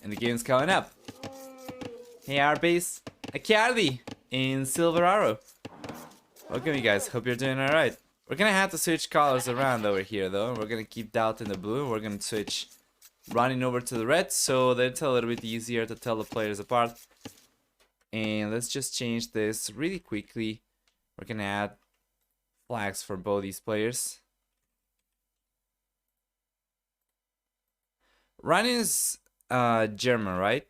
And the game's coming up. Hey Arbase, Accardi in Silver Arrow. Welcome you guys, hope you're doing alright. We're gonna have to switch colors around over here though. We're gonna keep DauT in the blue. We're gonna switch running over to the red so that it's a little bit easier to tell the players apart. And let's just change this really quickly. We're gonna add flags for both these players. Running is German, right?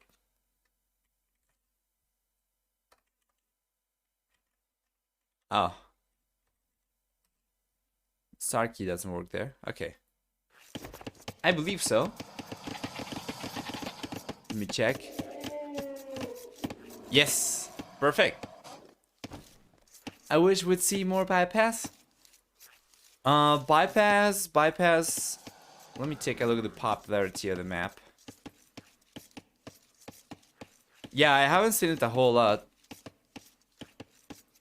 Oh. Star key doesn't work there. Okay. I believe so. Let me check. Yes! Perfect! I wish we'd see more bypass. Bypass. Let me take a look at the popularity of the map. Yeah, I haven't seen it a whole lot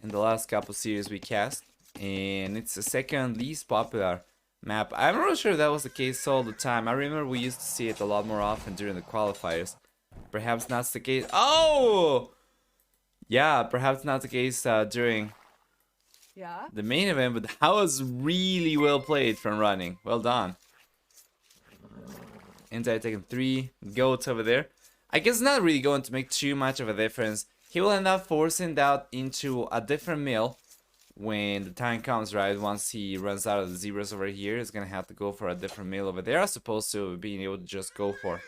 in the last couple series we cast, and it's the second least popular map. I'm not sure if that was the case all the time. I remember we used to see it a lot more often during the qualifiers. Perhaps not the case. Oh! Yeah, perhaps not the case during the main event, but that was really well played from running. Well done. Anti-taken 3, GOAT over there. I guess it's not really going to make too much of a difference. He will end up forcing DauT into a different mill when the time comes, right? Once he runs out of the zeros over here, he's gonna have to go for a different mill over there, as opposed to being able to just go for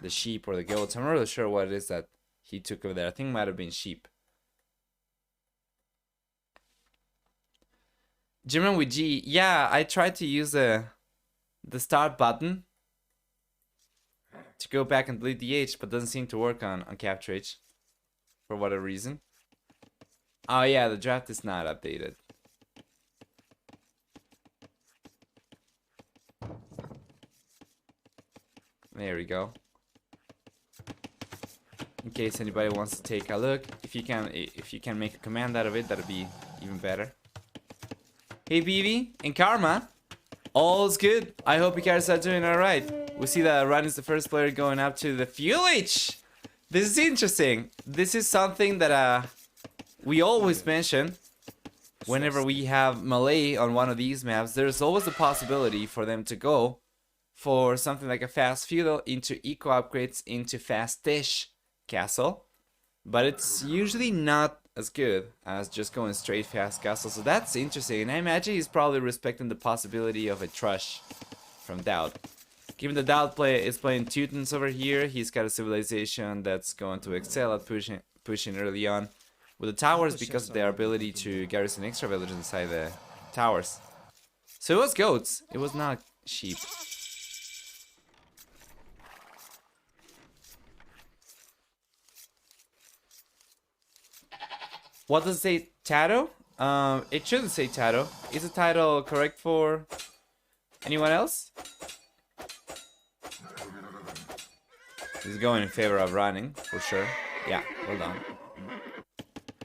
the sheep or the goats. I'm not really sure what it is that he took over there. I think it might have been sheep. German with G. Yeah, I tried to use the start button to go back and delete the H, but doesn't seem to work on Capture H for whatever reason. Oh yeah, the draft is not updated. There we go. In case anybody wants to take a look, if you can make a command out of it, that'd be even better. Hey BV and Karma, all's good. I hope you guys are doing alright. We see that Ryan is the first player going up to the Fuel H. This is interesting. This is something that we always mention whenever we have melee on one of these maps. There's always the possibility for them to go for something like a fast fuel into eco upgrades into fast-ish castle. But it's usually not as good as just going straight fast castle. So that's interesting. And I imagine he's probably respecting the possibility of a Trush from DauT. Given the DauT is playing Teutons over here, he's got a civilization that's going to excel at pushing early on with the towers because of their ability to garrison extra villagers inside the towers. So it was goats, it was not sheep. What does it say? Tato? It shouldn't say Tato. Is the title correct for anyone else? He's going in favor of running, for sure. Yeah, hold on.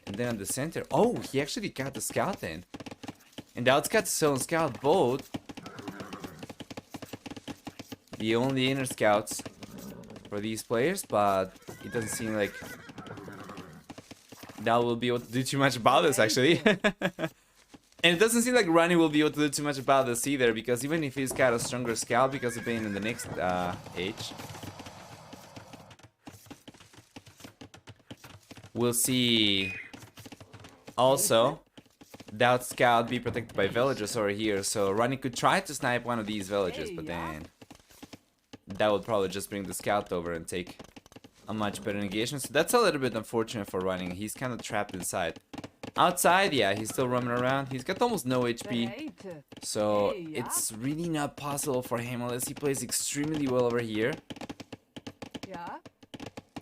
And then at the center... Oh, he actually got the scout in. And DauT's got his own scout both. The only inner scouts for these players, but it doesn't seem like DauT will be able to do too much about this, actually. And it doesn't seem like running will be able to do too much about this either, because even if he's got a stronger scout because of being in the next age... We'll see also DauT scout be protected by villagers over here, so running could try to snipe one of these villagers, but then that would probably just bring the scout over and take a much better engagement. So that's a little bit unfortunate for running. He's kind of trapped inside. Outside, yeah, he's still roaming around. He's got almost no HP, so it's really not possible for him unless he plays extremely well over here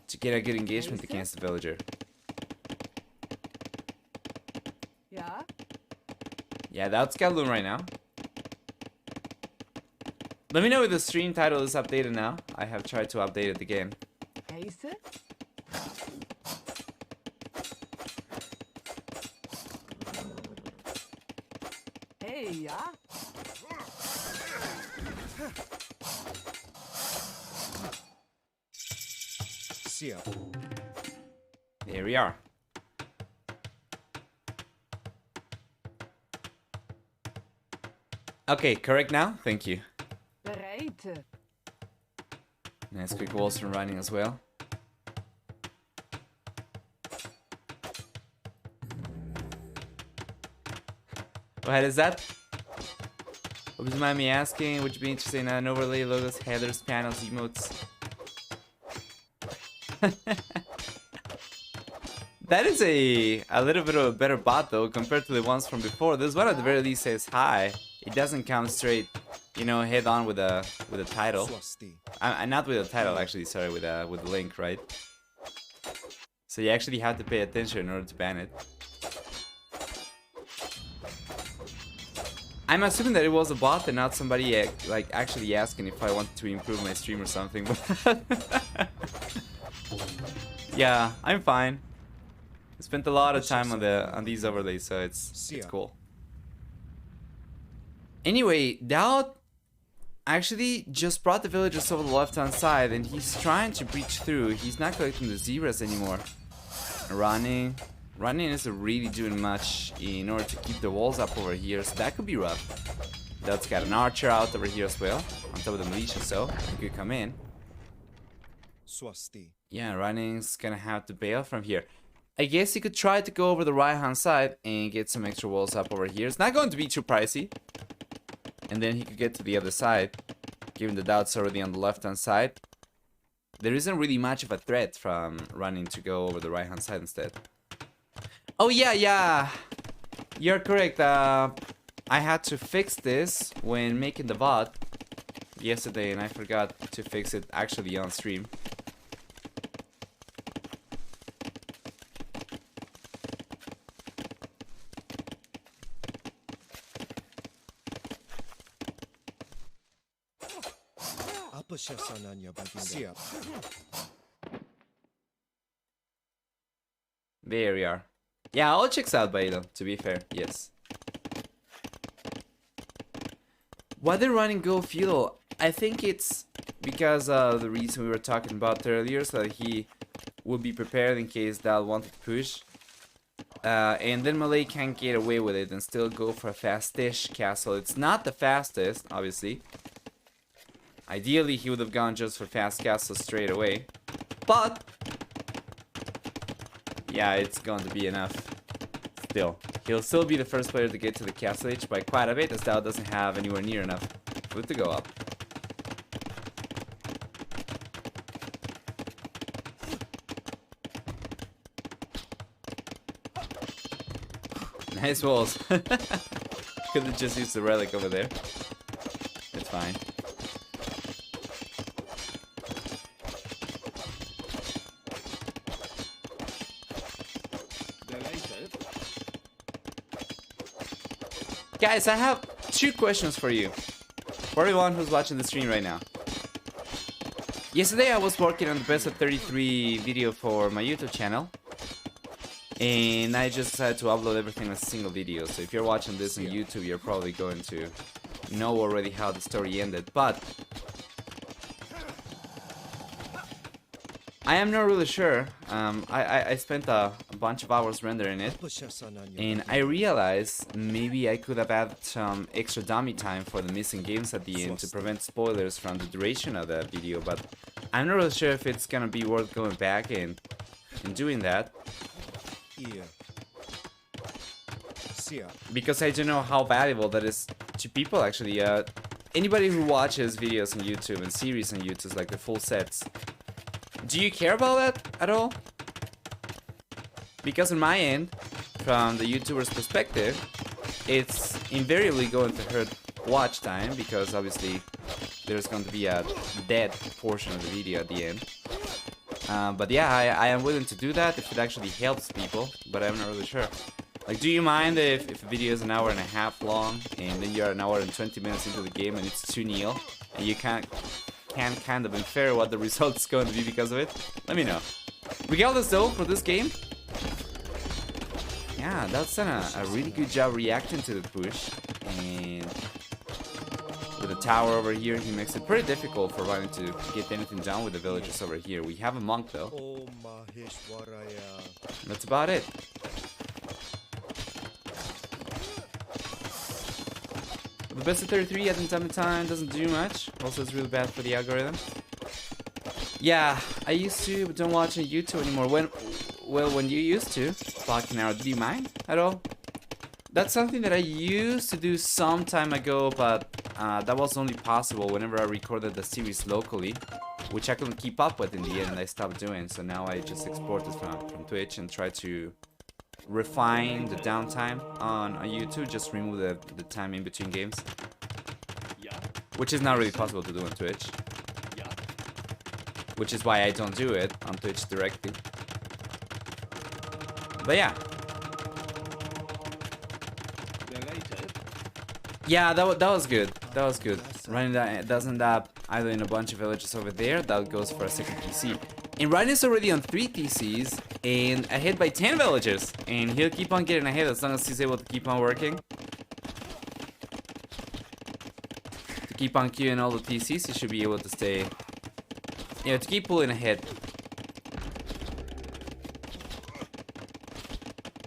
to get a good engagement against the villager. Yeah, that's Galloon right now. Let me know if the stream title is updated now. I have tried to update it again. There we are. Okay, correct now? Thank you. Nice quick walls from running as well. What is that? Would you mind me asking? Would you be interested in an overlay, logos, headers, panels, emotes? That is a little bit of a better bot though compared to the ones from before. This one at the very least says hi. It doesn't come straight, you know, head on with a title. Not with a title actually. Sorry, with the link, right? So you actually have to pay attention in order to ban it. I'm assuming that it was a bot and not somebody like actually asking if I wanted to improve my stream or something. Yeah, I'm fine. I spent a lot of time on these overlays, so it's cool. Anyway, DauT actually just brought the villagers over the left-hand side, and he's trying to breach through. He's not collecting the zebras anymore. Running isn't really doing much in order to keep the walls up over here, so that could be rough. DauT's got an archer out over here as well, on top of the militia, so he could come in. Yeah, running's gonna have to bail from here. I guess he could try to go over the right-hand side and get some extra walls up over here. It's not going to be too pricey. And then he could get to the other side, given the DauT's already on the left-hand side. There isn't really much of a threat from running to go over the right-hand side instead. Oh yeah, you're correct. I had to fix this when making the bot yesterday, and I forgot to fix it actually on stream. There we are. Yeah, all checks out by though, to be fair, yes. Why did running go feudal? I think it's because of the reason we were talking about earlier, so that he would be prepared in case DauT wanted to push. And then Malay can't get away with it and still go for a fast-ish castle. It's not the fastest, obviously. Ideally, he would have gone just for fast castles straight away. But yeah, it's going to be enough. Still, he'll still be the first player to get to the castle age by quite a bit, as DauT doesn't have anywhere near enough food to go up. Nice walls. Could have just used the relic over there. It's fine. Guys, I have 2 questions for you. For everyone who's watching the stream right now. Yesterday I was working on the best of 33 video for my YouTube channel. And I just decided to upload everything as a single video. So if you're watching this on YouTube, you're probably going to know already how the story ended. But I am not really sure. I spent a bunch of hours rendering it, and I realized maybe I could have added some extra dummy time for the missing games at the end to prevent spoilers from the duration of the video, but I'm not really sure if it's gonna be worth going back and doing that. Because I don't know how valuable that is to people actually. Anybody who watches videos on YouTube and series on YouTube, like the full sets, do you care about that at all? Because on my end, from the YouTuber's perspective, it's invariably going to hurt watch time, because obviously there's going to be a dead portion of the video at the end. But yeah, I am willing to do that if it actually helps people, but I'm not really sure. Like, do you mind if a video is an hour and a half long, and then you're an hour and 20 minutes into the game and it's 2-0, and you can't kind of infer what the result's going to be because of it? Let me know. Regardless though, for this game, yeah, that's done a really good job reacting to the push, and with a tower over here. He makes it pretty difficult for Ryan to get anything done with the villagers over here. We have a monk though. That's about it. The best of 33 at the time doesn't do much. Also, it's really bad for the algorithm. Yeah, I used to, but don't watch on YouTube anymore. When you used to, fucking hour, did you mind at all? That's something that I used to do some time ago, but that was only possible whenever I recorded the series locally, which I couldn't keep up with in the end, and I stopped doing. So now I just export it from Twitch and try to refine the downtime on YouTube, just remove the time in between games, which is not really possible to do on Twitch, which is why I don't do it on Twitch directly. But yeah, that was good. That was good. Running that doesn't that either in a bunch of villages over there. That goes for a second TC. And Ryan is already on 3 TCs and ahead by 10 villagers. And he'll keep on getting ahead as long as he's able to keep on working. To keep on queuing all the TCs, he should be able to stay. Yeah, to keep pulling ahead.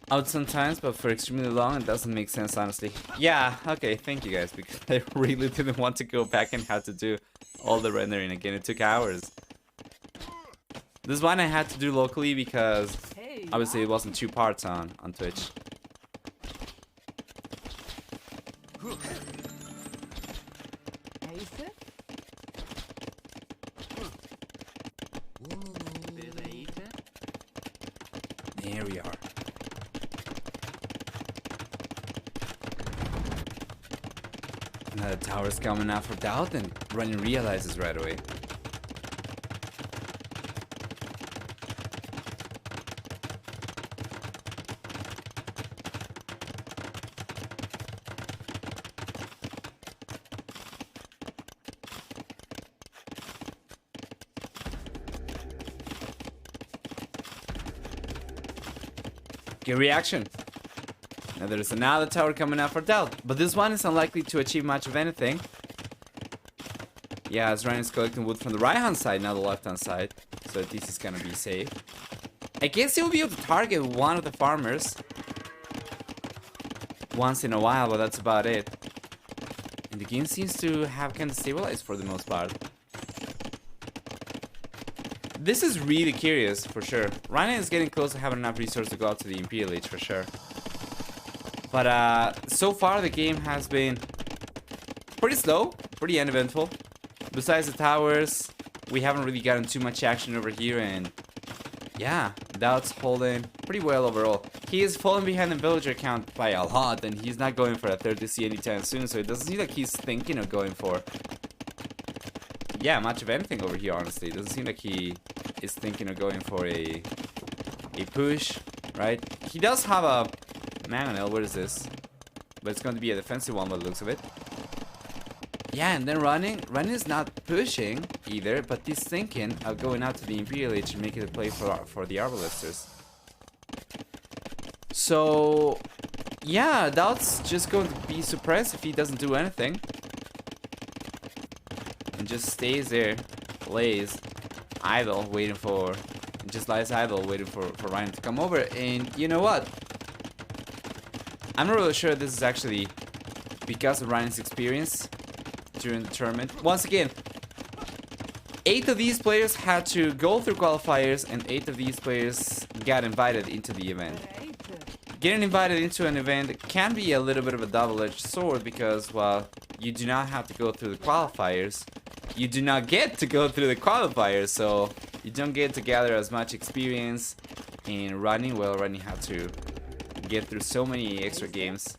Out sometimes, but for extremely long, it doesn't make sense, honestly. Yeah, okay, thank you guys, because I really didn't want to go back and have to do all the rendering again. It took hours. This one I had to do locally because obviously it wasn't 2 parts on Twitch. There we are. Now the tower's coming out for DauT, and Running realizes right away. Good reaction. Now there's another tower coming out for DauT, but this one is unlikely to achieve much of anything. Yeah, as Ryan is collecting wood from the right hand side, not the left hand side, so this is gonna be safe. I guess he'll be able to target one of the farmers once in a while, but that's about it. And the game seems to have kind of stabilized for the most part. This is really curious, for sure. Ryan is getting close to having enough resources to go out to the Imperial Age, for sure. But so far the game has been pretty slow, pretty uneventful. Besides the towers, we haven't really gotten too much action over here, and yeah, DauT's holding pretty well overall. He is falling behind the villager count by a lot, and he's not going for a 3rd DC anytime soon, so it doesn't seem like he's thinking of going for, yeah, much of anything over here, honestly. It doesn't seem like he is thinking of going for a push, right? He does have a mangonel. What is this? But it's going to be a defensive one by the looks of it. Yeah, and then Running is not pushing either, but he's thinking of going out to the Imperial Age and making a play for the Arbalesters. So yeah, DauT's just going to be surprised if he doesn't do anything. And just stays there, lays idle, waiting for, just lies idle, waiting for Ryan to come over. And you know what? I'm not really sure this is actually because of Ryan's experience during the tournament. Once again, 8 of these players had to go through qualifiers, and 8 of these players got invited into the event. Getting invited into an event can be a little bit of a double-edged sword because, well, you do not have to go through the qualifiers. You do not get to go through the qualifiers, so you don't get to gather as much experience in running. Well, Running had to get through so many extra games.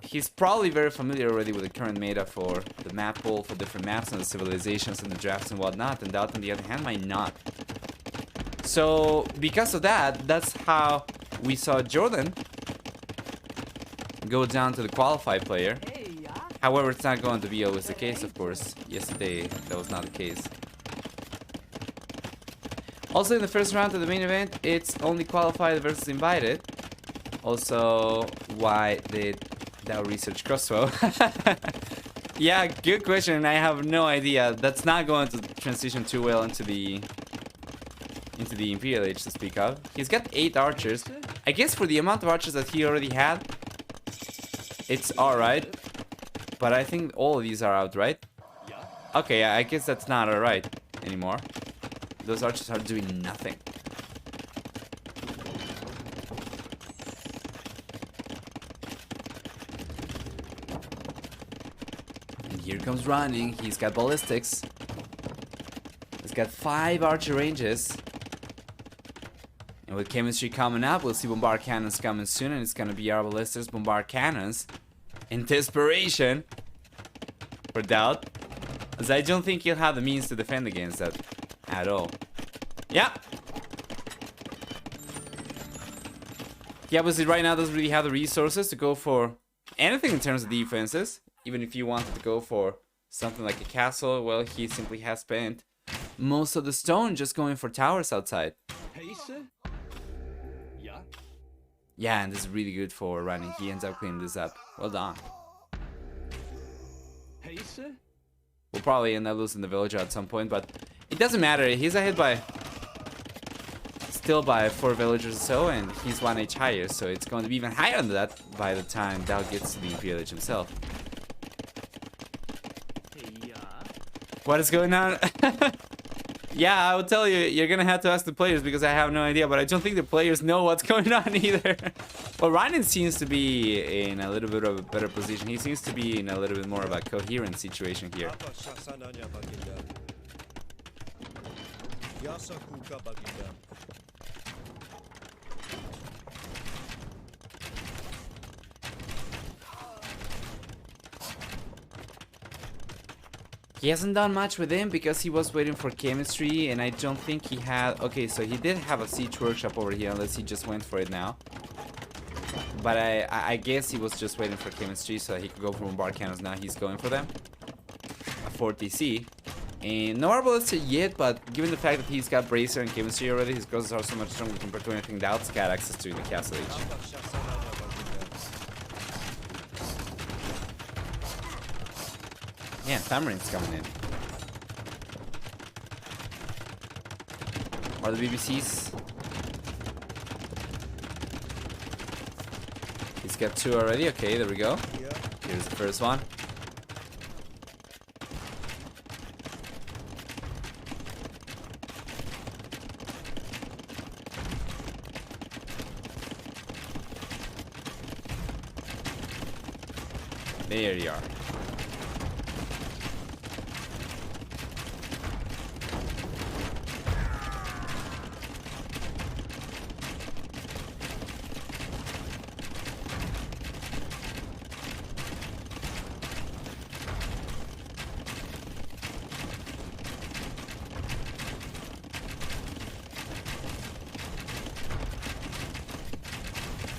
He's probably very familiar already with the current meta for the map pool, for different maps and the civilizations and the drafts and whatnot, and DauT on the other hand might not. So because of that, that's how we saw Jordan go down to the qualified player. However, it's not going to be always the case, of course. Yesterday, that was not the case. Also, in the first round of the main event, it's only qualified versus invited. Also, why did DauT research crossbow? Yeah, good question, and I have no idea. That's not going to transition too well into the Imperial Age to speak of. He's got 8 archers. I guess for the amount of archers that he already had, it's alright. But I think all of these are out, right? Okay, I guess that's not alright anymore. Those archers are doing nothing. And here comes running. He's got ballistics. He's got 5 archer ranges. And with chemistry coming up, we'll see bombard cannons coming soon, and it's gonna be our ballistas bombard cannons in desperation for DauT, as I don't think he'll have the means to defend against that at all. Yeah. He obviously right now doesn't really have the resources to go for anything in terms of defenses. Even if you wanted to go for something like a castle, well, he simply has spent most of the stone just going for towers outside. Yeah, and this is really good for running. He ends up cleaning this up. Well done. We'll probably end up losing the villager at some point, but it doesn't matter. He's ahead by still by 4 villagers or so, and he's 1 H higher, so it's going to be even higher than that by the time DauT gets to the Imperial Age himself. What is going on? Yeah, I will tell you, you're gonna have to ask the players because I have no idea, but I don't think the players know what's going on either. Well, Ryan seems to be in a little bit of a better position. He seems to be in a little bit more of a coherent situation here. He hasn't done much with him because he was waiting for chemistry, and I don't think he had... Okay, so he did have a siege workshop over here, unless he just went for it now. But I guess he was just waiting for chemistry so he could go for bombard cannons. Now he's going for them. A 4 TC. And no arbalista yet, but given the fact that he's got bracer and chemistry already, his growths are so much stronger compared to anything DauT's got access to in the castle age. Yeah, Tamarin's coming in. Or the BBCs. He's got 2 already. Okay, there we go. Here's the first one. There you are.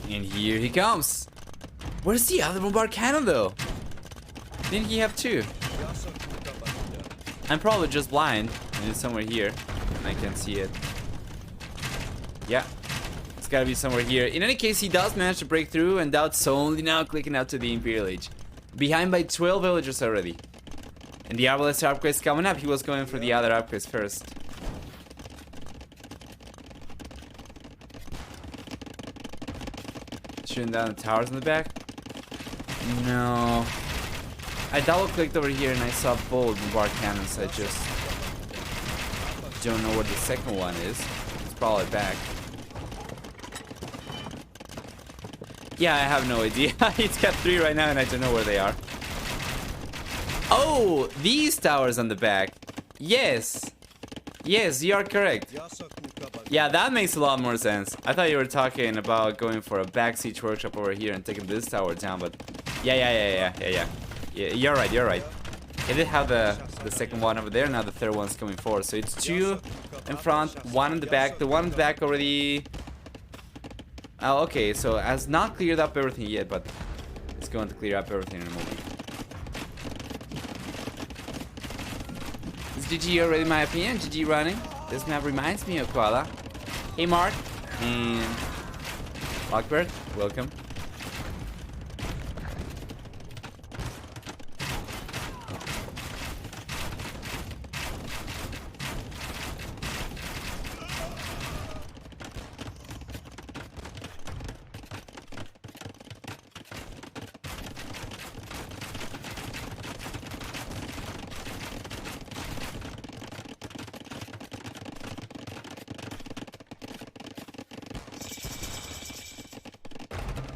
And here he comes. Where's the other bombard cannon though? Didn't he have 2? I'm probably just blind, and it's somewhere here, and I can't see it. Yeah, it's gotta be somewhere here. In any case, he does manage to break through, and DauT's only now clicking out to the Imperial Age. Behind by 12 villagers already. And the arbalest upgrade's coming up. He was going for the other upgrades first. Shooting down the towers in the back. No. I double clicked over here and I saw both bombard cannons. I just don't know where the second one is. It's probably back. Yeah, I have no idea. He's got 3 right now and I don't know where they are. Oh, these towers on the back. Yes. Yes, you are correct. Yeah, that makes a lot more sense. I thought you were talking about going for a back siege workshop over here and taking this tower down, but yeah, you're right, you're right. It did have the second one over there, now the third one's coming forward. So it's 2 in front, 1 in the back. The one in the back already... Oh, okay, so has not cleared up everything yet, but it's going to clear up everything in a moment. Is GG already my opinion? GG running? This map reminds me of Koala. Hey Mark, and Lockbird, welcome.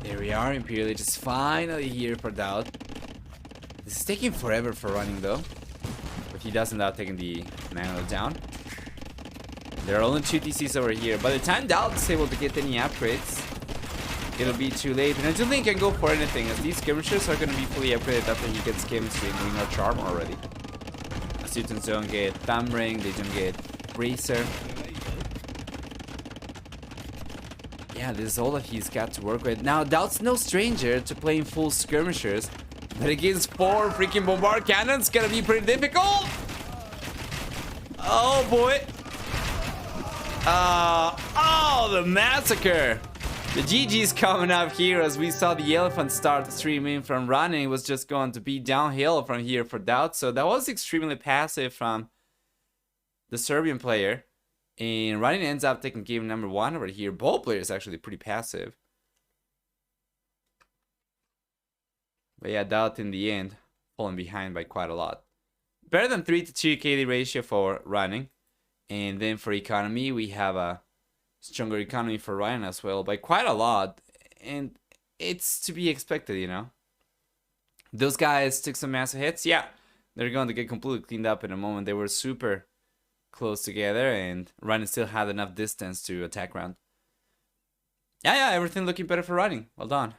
There we are. Imperial Age is finally here for DauT. This is taking forever for running though. If he doesn't without taking the manual down. There are only 2 TCs over here. By the time DauT is able to get any upgrades, it'll be too late. And I don't think he can go for anything, as these skirmishers are going to be fully upgraded after he gets chemistry and wing or charm already. Students don't get thumb ring, they don't get bracer. Yeah, this is all that he's got to work with. Now, DauT's no stranger to playing full skirmishers, but against 4 freaking bombard cannons, gonna be pretty difficult. Oh boy. Oh, the massacre. The GG's coming up here as we saw the elephant start to stream in from running. It was just going to be downhill from here for DauT. So that was extremely passive from the Serbian player. And running ends up taking game number 1 over here. Both players actually pretty passive. But yeah, DauT in the end falling behind by quite a lot. Better than 3 to 2 KD ratio for running. And then for economy, we have a stronger economy for Ryan as well by quite a lot. And it's to be expected, you know. Those guys took some massive hits. Yeah, they're going to get completely cleaned up in a moment. They were super close together and Ryan still had enough distance to attack round. Yeah, everything looking better for running. Well done.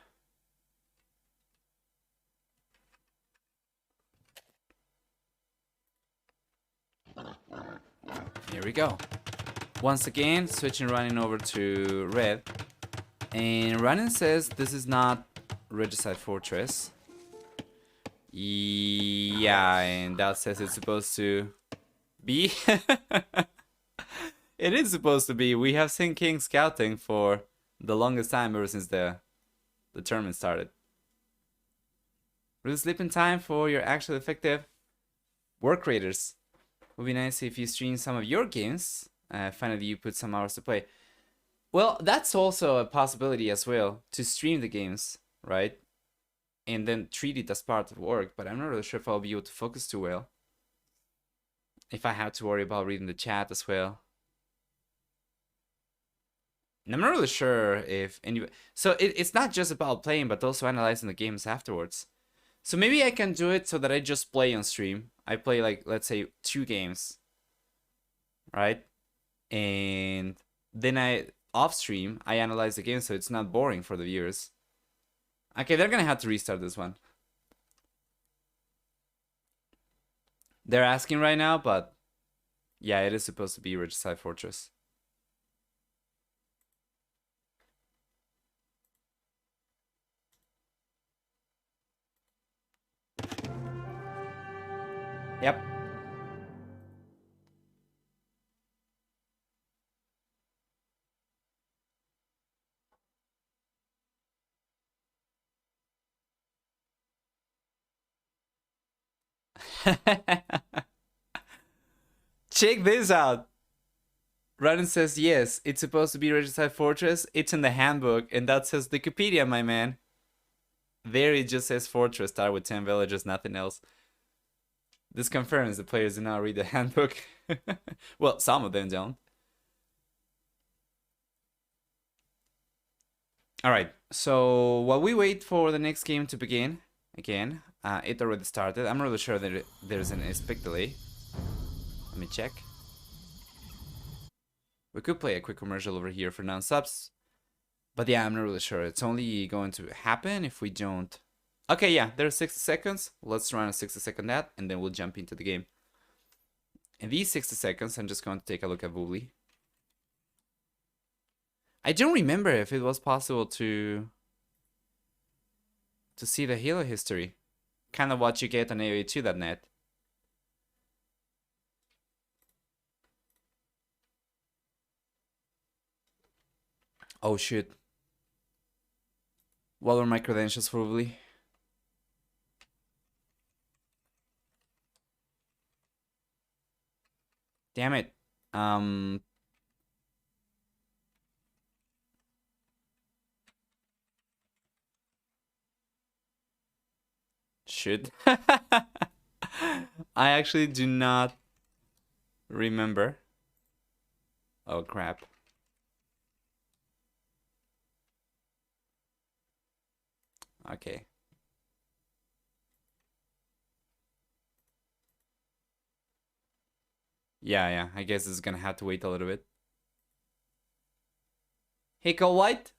Here we go. Once again, switching running over to red. And running says this is not Regicide Fortress. Yeah, and DauT says it's supposed to be. It is supposed to be. We have seen King scouting for the longest time ever since the tournament started. Really sleeping time for your actual effective work raters. Would be nice if you stream some of your games. Finally, you put some hours to play. Well, that's also a possibility as well, to stream the games, right? And then treat it as part of work, but I'm not really sure if I'll be able to focus too well. If I have to worry about reading the chat as well. And I'm not really sure if anybody... So it's not just about playing, but also analyzing the games afterwards. So maybe I can do it so that I just play on stream. I play like, let's say, 2 games. Right? And then off stream, I analyze the game so it's not boring for the viewers. Okay, they're gonna have to restart this one. They're asking right now, but yeah, it is supposed to be Regicide Fortress. Yep. Check this out. Ryan says yes, it's supposed to be Regicide Fortress. It's in the handbook, and that says Wikipedia, my man. There it just says Fortress, start with 10 villages, nothing else. This confirms the players do not read the handbook. Well, some of them don't. Alright, so while we wait for the next game to begin, again, it already started. I'm not really sure that there's an aspect delay. Let me check. We could play a quick commercial over here for non-subs. But yeah, I'm not really sure. It's only going to happen if we don't... Okay, yeah, there's 60 seconds. Let's run a 60-second ad, and then we'll jump into the game. In these 60 seconds, I'm just going to take a look at Wooly. I don't remember if it was possible to see the Halo history. Kind of what you get on AOA2.net. Oh shit. What were my credentials for Wooly? Damn it. Shit. I actually do not remember. Oh crap. Okay. Yeah, I guess it's gonna have to wait a little bit. Hey, Cole White.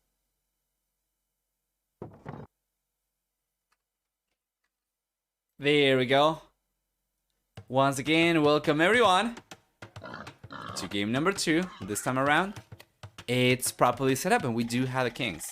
There we go. Once again, welcome everyone to game number 2. This time around, it's properly set up and we do have the kings.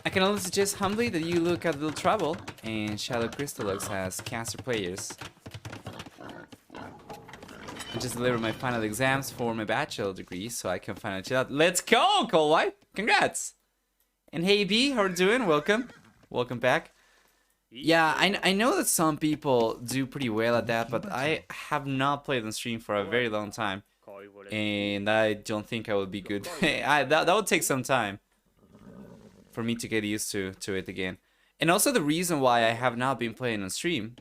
I can only suggest humbly that you look at Little Trouble and Shadow Crystalox as caster players. I just delivered my final exams for my bachelor degree, so I can finally chill out. Let's go, Cole White! Congrats! And hey B, how are you doing? Welcome. Welcome back. Yeah, I know that some people do pretty well at that, but I have not played on stream for a very long time. And I don't think I will be good. that would take some time for me to get used to it again. And also the reason why I have not been playing on stream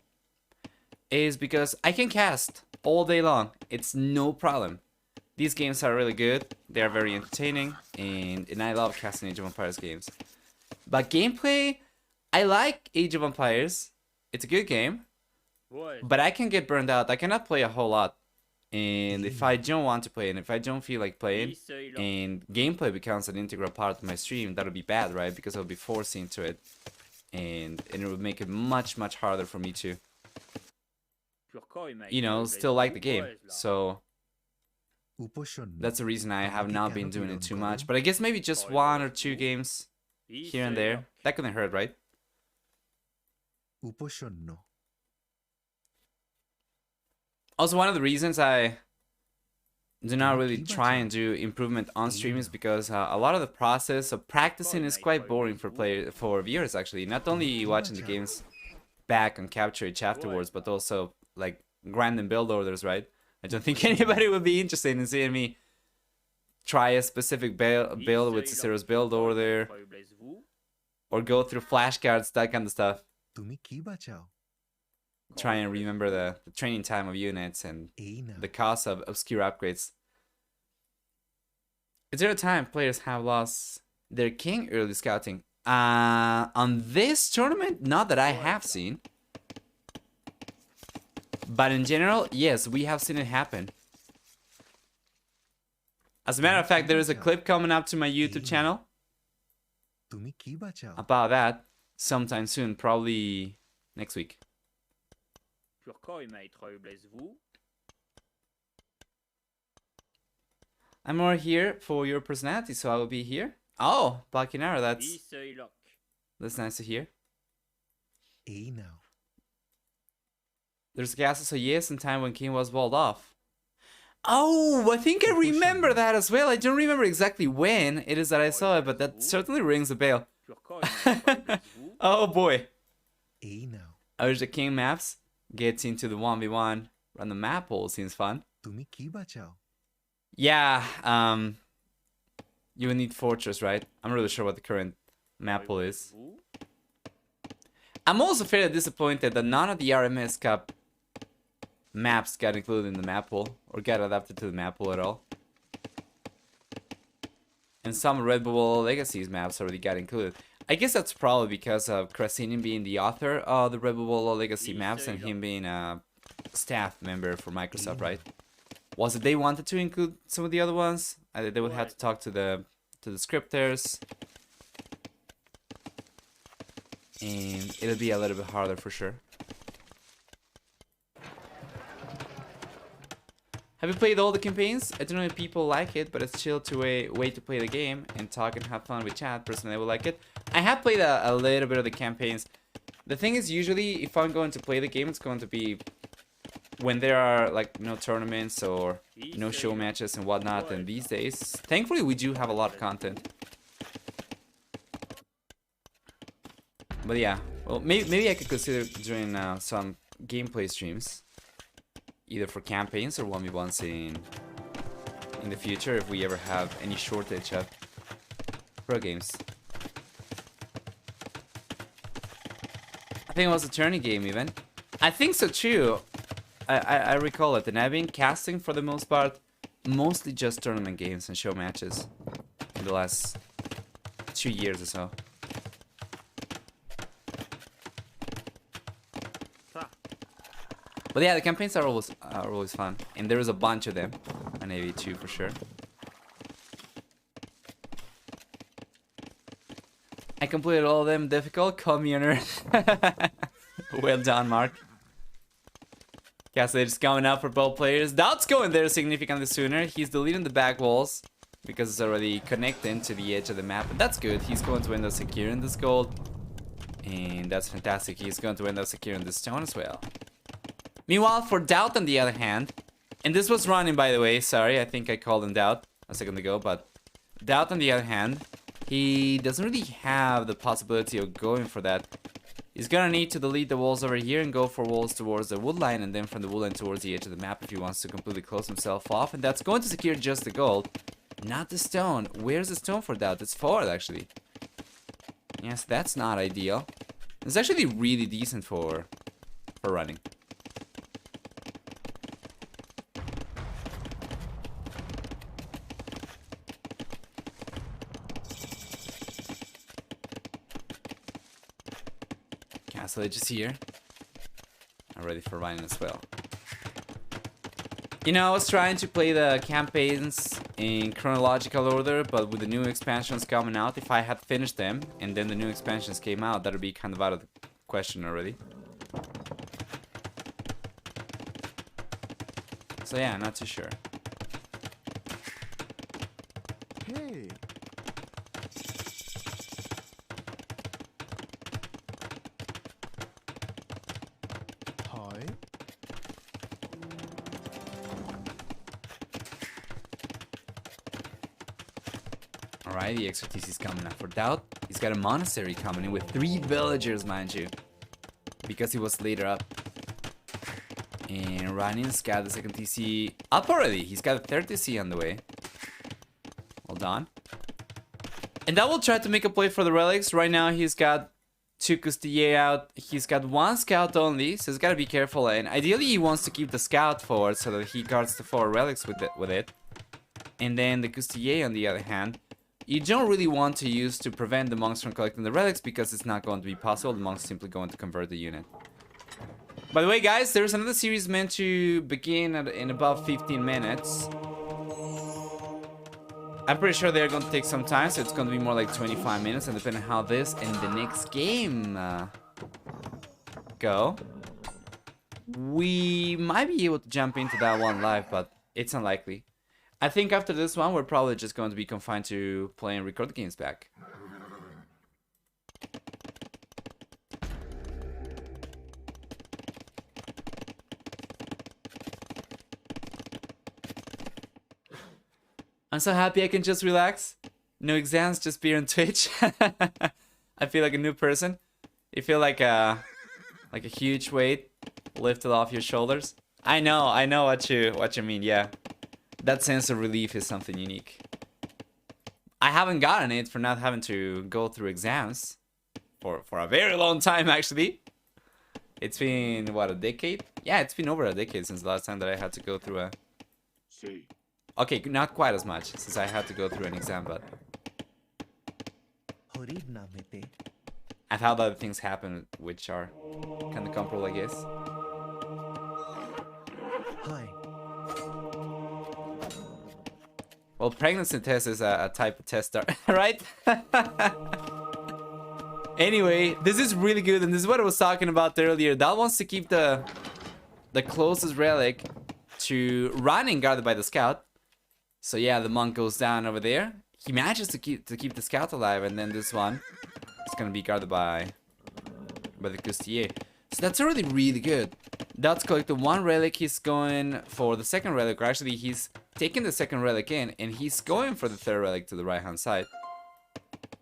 is because I can cast all day long. It's no problem. These games are really good. They're very entertaining, and I love casting Age of Empires games. But gameplay, I like Age of Empires. It's a good game, but I can get burned out. I cannot play a whole lot. And if I don't want to play, and if I don't feel like playing, and gameplay becomes an integral part of my stream, that'll be bad, right? Because I'll be forced into it, and it would make it much harder for me to, you know, still like the game. So that's the reason I have not been doing it too much. But I guess maybe just 1 or 2 games here and there. That couldn't hurt, right? Also, one of the reasons I do not really try and do improvement on stream is because a lot of the process of practicing is quite boring for viewers, actually. Not only watching the games back and capture each afterwards, but also like random build orders, right? I don't think anybody would be interested in seeing me try a specific build with Cicero's build order, or go through flashcards, that kind of stuff. Try and remember the training time of units and the cost of obscure upgrades. Is there a time players have lost their king early scouting? On this tournament, not that I have seen. But in general, yes, we have seen it happen. As a matter of fact, there is a clip coming up to my YouTube channel about that sometime soon, probably next week. I'm more here for your personality, so I will be here. Oh, Balkinara, that's nice to hear. There's a castle, so yes, in time when King was walled off. Oh, I think I remember that as well. I don't remember exactly when it is that I saw it, but that certainly rings a bell. Oh boy. I wish the King maps gets into the 1v1 run the map pool. Seems fun. Yeah, you would need Fortress, right? I'm really sure what the current map pool is. I'm also fairly disappointed that none of the RMS Cup maps got included in the map pool or got adapted to the map pool at all. And some Red Bull Legacies maps already got included. I guess that's probably because of Krasinin being the author of the Red Bull Legacy maps and him being a staff member for Microsoft, right? Was it they wanted to include some of the other ones? They would have to talk to the scripters. And it'll be a little bit harder for sure. Have you played all the campaigns? I don't know if people like it, but it's chill to a way to play the game and talk and have fun with chat. Personally, I would like it. I have played a little bit of the campaigns. The thing is, usually, if I'm going to play the game, it's going to be when there are like no tournaments or no show matches and whatnot. And these days, thankfully, we do have a lot of content. But yeah, well, maybe I could consider doing some gameplay streams, either for campaigns or 1v1s in the future if we ever have any shortage of pro games. I think it was a tourney game even. I think so too. I recall it, and I've been casting for the most part, mostly just tournament games and show matches in the last 2 years or so. But yeah, the campaigns are always fun, and there is a bunch of them on AV2 for sure. I completed all of them. Difficult. Call me a nerd. Well done, Mark. Castle is coming out for both players. DauT's going there significantly sooner. He's deleting the back walls because it's already connected to the edge of the map. But that's good. He's going to end up securing this gold. And that's fantastic. He's going to end up securing this stone as well. Meanwhile, for DauT on the other hand, and this was running, by the way. Sorry, I think I called him DauT a second ago. But DauT on the other hand, he doesn't really have the possibility of going for that. He's gonna need to delete the walls over here and go for walls towards the wood line, and then from the wood line towards the edge of the map if he wants to completely close himself off. And that's going to secure just the gold, not the stone. Where's the stone for DauT? It's forward, actually. Yes, that's not ideal. It's actually really decent for running. Castle Edge is here. I'm ready for running as well. You know, I was trying to play the campaigns in chronological order, but with the new expansions coming out, if I had finished them and then the new expansions came out, that would be kind of out of the question already. So yeah, not too sure. Hey. Hi. Alright, the expertise is coming up for DauT. He's got a monastery coming in with 3 villagers, mind you. Because he was later up. And Ryan's got the second TC up already. He's got a third TC on the way. Well done. And that will try to make a play for the relics. Right now he's got 2 Custiller out. He's got 1 scout only, so he's got to be careful. And ideally he wants to keep the scout forward so that he guards the 4 relics with it. And then the Custiller on the other hand, you don't really want to use to prevent the monks from collecting the relics because it's not going to be possible. The monks simply going to convert the unit. By the way, guys, there's another series meant to begin in about 15 minutes. I'm pretty sure they're going to take some time, so it's going to be more like 25 minutes. And depending on how this and the next game go, we might be able to jump into that one live, but it's unlikely. I think after this one, we're probably just going to be confined to playing record games back. I'm so happy I can just relax. No exams, just beer and Twitch. I feel like a new person. You feel like a huge weight lifted off your shoulders. I know what you mean, yeah. That sense of relief is something unique. I haven't gotten it for not having to go through exams for a very long time, actually. It's been, what, a decade? Yeah, it's been over a decade since the last time that I had to go through a... Okay, not quite as much, since I had to go through an exam, but... I've had other things happen which are kind of comparable, I guess. Hi. Well, pregnancy test is a type of test, right? Anyway, this is really good, and this is what I was talking about earlier. DauT wants to keep the closest relic to running guarded by the scout. So yeah, the monk goes down over there. He manages to keep the scout alive, and then this one is gonna be guarded by the Custiller. So that's already really good. DauT's collected 1 relic. He's going for the second relic, or actually he's taking the second relic in, and he's going for the 3rd relic to the right hand side.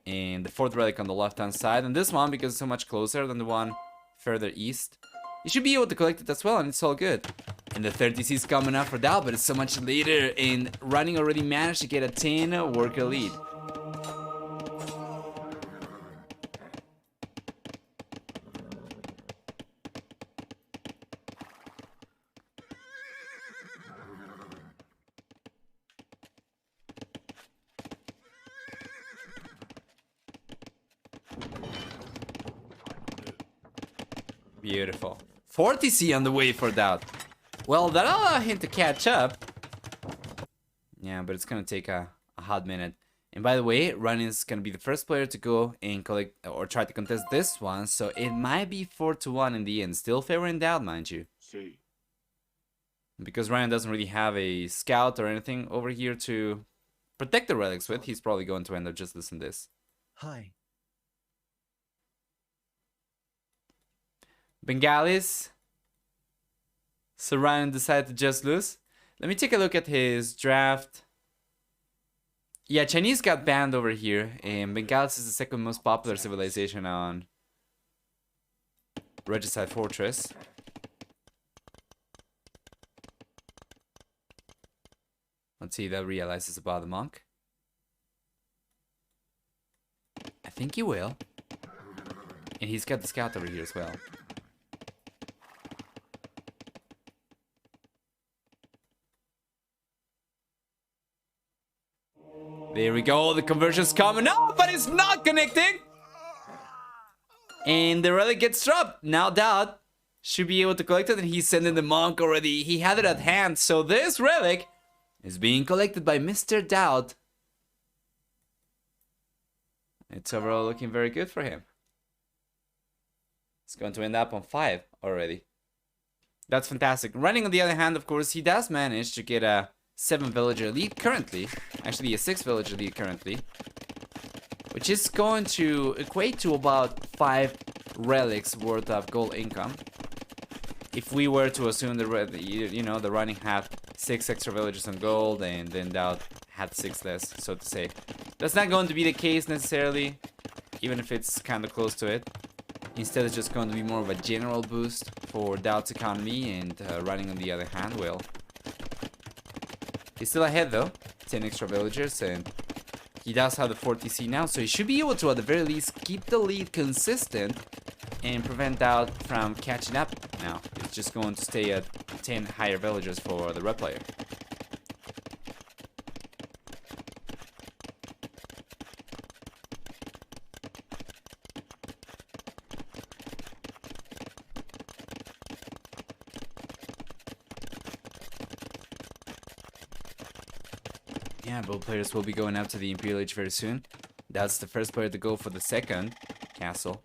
And the 4th relic on the left hand side. And this one, because it's so much closer than the one further east, you should be able to collect it as well, and it's all good. And the 3rd TC is coming up for DauT, but it's so much later, and running already managed to get a 10 worker lead. Beautiful. 40C on the way for DauT. Well, that'll allow him to catch up. Yeah, but it's gonna take a hot minute. And by the way, Ryan is gonna be the first player to go and collect or try to contest this one, so it might be 4-1 in the end. Still favoring DauT, mind you. See. Because Ryan doesn't really have a scout or anything over here to protect the relics with, he's probably going to end up just listening to this. Hi. Bengalis. So Ryan decided to just lose. Let me take a look at his draft. Yeah, Chinese got banned over here, and Bengalis is the second most popular civilization on Regicide Fortress. Let's see if that realizes about the monk. I think he will. And he's got the scout over here as well. There we go, the conversion's coming up, but it's not connecting! And the relic gets dropped. Now DauT should be able to collect it, and he's sending the monk already. He had it at hand, so this relic is being collected by Mr. DauT. It's overall looking very good for him. It's going to end up on 5 already. That's fantastic. Running on the other hand, of course, he does manage to get a 7 villager lead currently. Actually, a 6 villager lead currently. Which is going to equate to about 5 relics worth of gold income. If we were to assume the running had 6 extra villagers on gold and then DauT had 6 less, so to say. That's not going to be the case necessarily, even if it's kind of close to it. Instead, it's just going to be more of a general boost for DauT's economy, and running on the other hand will. He's still ahead though, 10 extra villagers, and he does have the 40C now, so he should be able to at the very least keep the lead consistent and prevent DauT from catching up now. It's just going to stay at 10 higher villagers for the red player. Yeah, both players will be going up to the Imperial Age very soon. That's the first player to go for the second castle.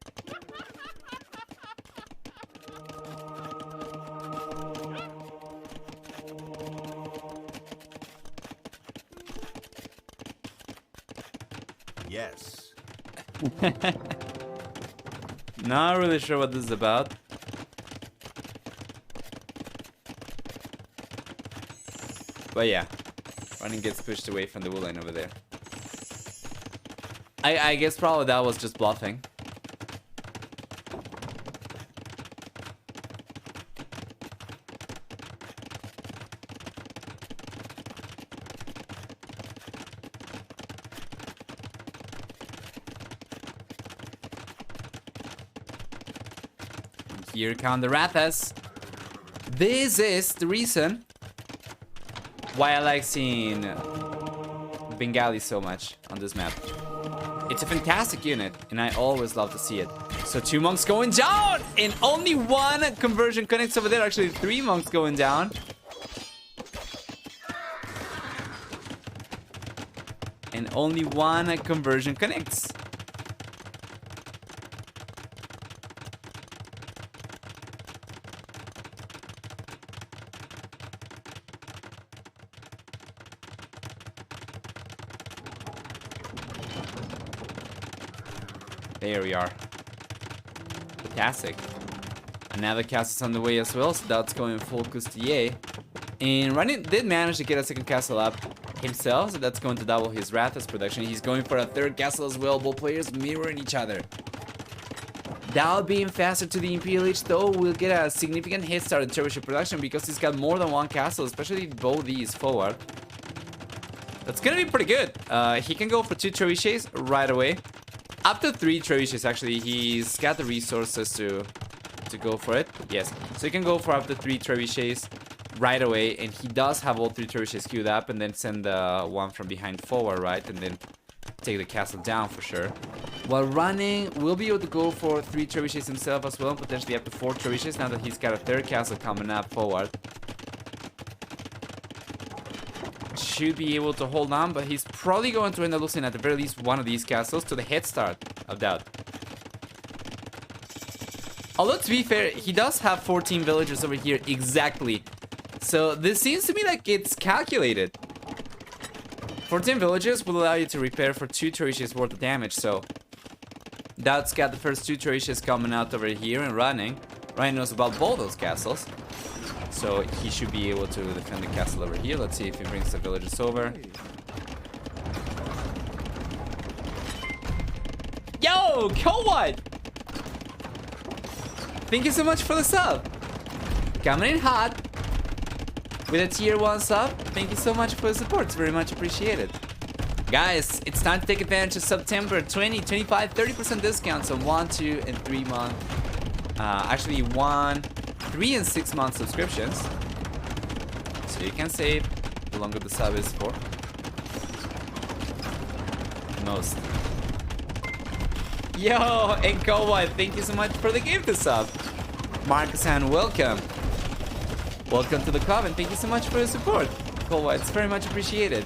Yes. Not really sure what this is about. But yeah, running gets pushed away from the wool line over there. I guess probably that was just bluffing. Here come the Rathas. This is the reason why I like seeing Bengali so much on this map. It's a fantastic unit, and I always love to see it. So 2 monks going down, and only 1 conversion connects over there. Actually, 3 monks going down. And only 1 conversion connects. There we are. Fantastic. Another castle on the way as well, so that's going full Costier. And Running did manage to get a second castle up himself, so that's going to double his Rathas production. He's going for a 3rd castle as well, both players mirroring each other. DauT being faster to the Imperial Age though will get a significant head start in trebuchet production because he's got more than 1 castle, especially both these forward. That's gonna be pretty good. He can go for 2 trebuchets right away. Up to 3 trebuchets actually. He's got the resources to go for it. Yes, so he can go for up to 3 trebuchets right away, and he does have all 3 trebuchets queued up, and then send one from behind forward, right, and then take the castle down for sure. While running, we'll be able to go for 3 trebuchets himself as well, and potentially up to 4 trebuchets now that he's got a third castle coming up forward. Should be able to hold on, but he's probably going to end up losing at the very least one of these castles to the head start of DauT. Although, to be fair, he does have 14 villagers over here exactly. So this seems to me like it's calculated. 14 villages will allow you to repair for 2 trebuchets worth of damage, so DauT's got the first 2 trebuchets coming out over here and running. Ryan knows about both those castles, so he should be able to defend the castle over here. Let's see if he brings the villagers over. Yo, Kowat! Thank you so much for the sub. Coming in hot with a tier 1 sub. Thank you so much for the support. It's very much appreciated. Guys, it's time to take advantage of September 20, 25, 30% discounts on 1, 2, and 3 month. Actually 1, 3, and 6 month subscriptions. So you can save the longer the sub is for. Most. Yo, and Kowai, thank you so much for the gift sub. Marcus Han, welcome. Welcome to the club, and thank you so much for the support. Kowai, it's very much appreciated.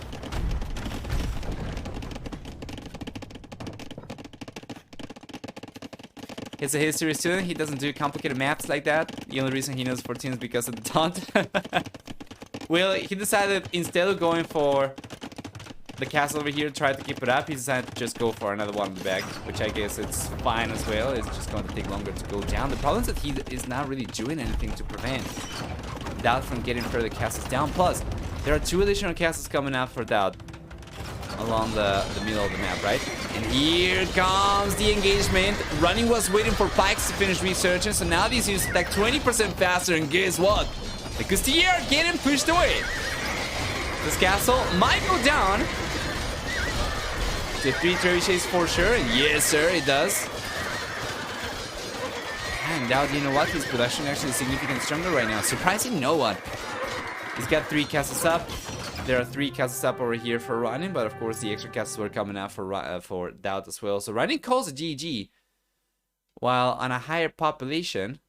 He's a history student. He doesn't do complicated maths like that. The only reason he knows 14 is because of the taunt. Well, he decided instead of going for the castle over here, try to keep it up, he decided to just go for another one in the back, which I guess it's fine as well. It's just going to take longer to go down. The problem is that he is not really doing anything to prevent DauT from getting further castles down. Plus, there are 2 additional castles coming out for DauT along the middle of the map, right? And here comes the engagement. Running was waiting for Pikes to finish researching, so now these units attack 20% faster, and guess what? The Castilla are getting pushed away. This castle might go down to 3 trebuchets for sure. Yes, sir, it does. And DauT, you know what? His production actually is significantly stronger right now. Surprising no one. He's got 3 castles up. There are 3 castles up over here for running, but of course the extra castles were coming out for DauT as well. So running calls a GG, while on a higher population.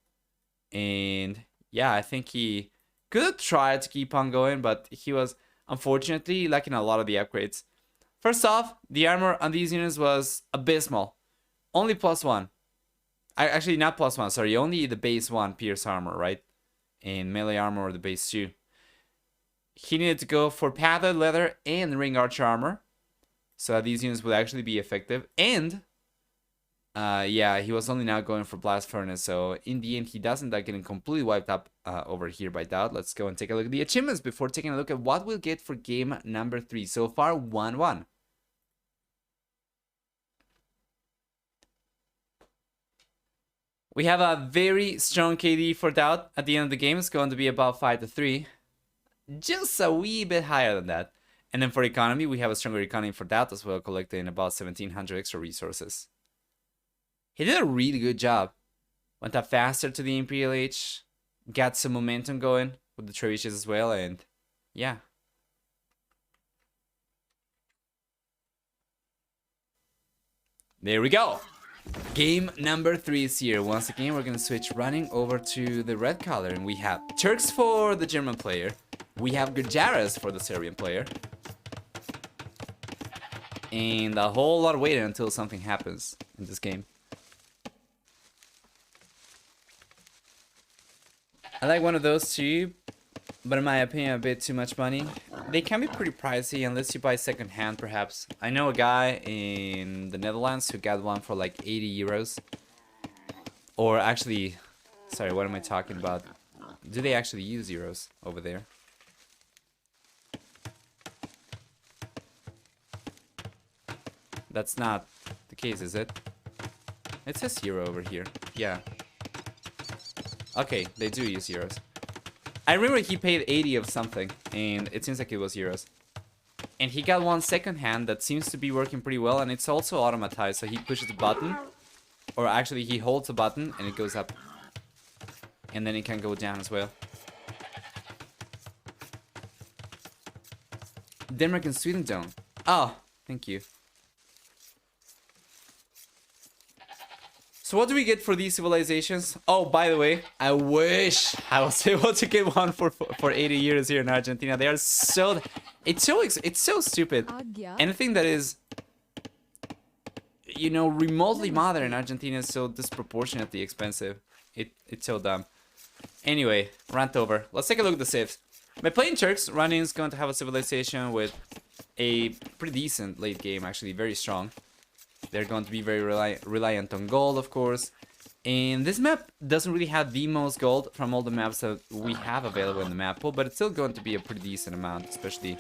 And yeah, I think he could have tried to keep on going, but he was unfortunately lacking a lot of the upgrades. First off, the armor on these units was abysmal. Only +1. Actually, not +1, sorry. Only the base 1 pierce armor, right? And melee armor or the base 2. He needed to go for padded leather and ring archer armor, so that these units would actually be effective. And yeah, he was only now going for blast furnace, so in the end he doesn't end up getting completely wiped up over here by DauT. Let's go and take a look at the achievements before taking a look at what we'll get for game number 3. So far 1-1. We have a very strong KD for DauT at the end of the game. It's going to be about 5-3. Just a wee bit higher than that. And then for economy, we have a stronger economy for DauT as well, collecting about 1700 extra resources. He did a really good job. Went up faster to the Imperial Age, got some momentum going with the trebuchets as well, and yeah. There we go. Game number 3 is here. Once again, we're going to switch running over to the red color, and we have Turks for the German player. We have Gujaras for the Serbian player. And a whole lot of waiting until something happens in this game. I like one of those too, but in my opinion a bit too much money. They can be pretty pricey unless you buy second hand perhaps. I know a guy in the Netherlands who got one for like 80 euros. Or actually, sorry, what am I talking about? Do they actually use euros over there? That's not the case, is it? It says euro over here. Yeah. Okay, they do use euros. I remember he paid 80 of something, and it seems like it was euros. And he got one second hand that seems to be working pretty well, and it's also automatized, so he pushes the button. Or actually, he holds the button, and it goes up. And then it can go down as well. Denmark and Sweden don't. Oh, thank you. So what do we get for these civilizations? Oh, by the way, I wish I was able to get one for 80 years here in Argentina. They are so... It's so stupid. Anything that is, you know, remotely modern in Argentina is so disproportionately expensive. It's so dumb. Anyway, rant over. Let's take a look at the civs. My playing Turks, running is going to have a civilization with a pretty decent late game, actually very strong. They're going to be very reliant on gold, of course. And this map doesn't really have the most gold from all the maps that we have available in the map pool, but it's still going to be a pretty decent amount, especially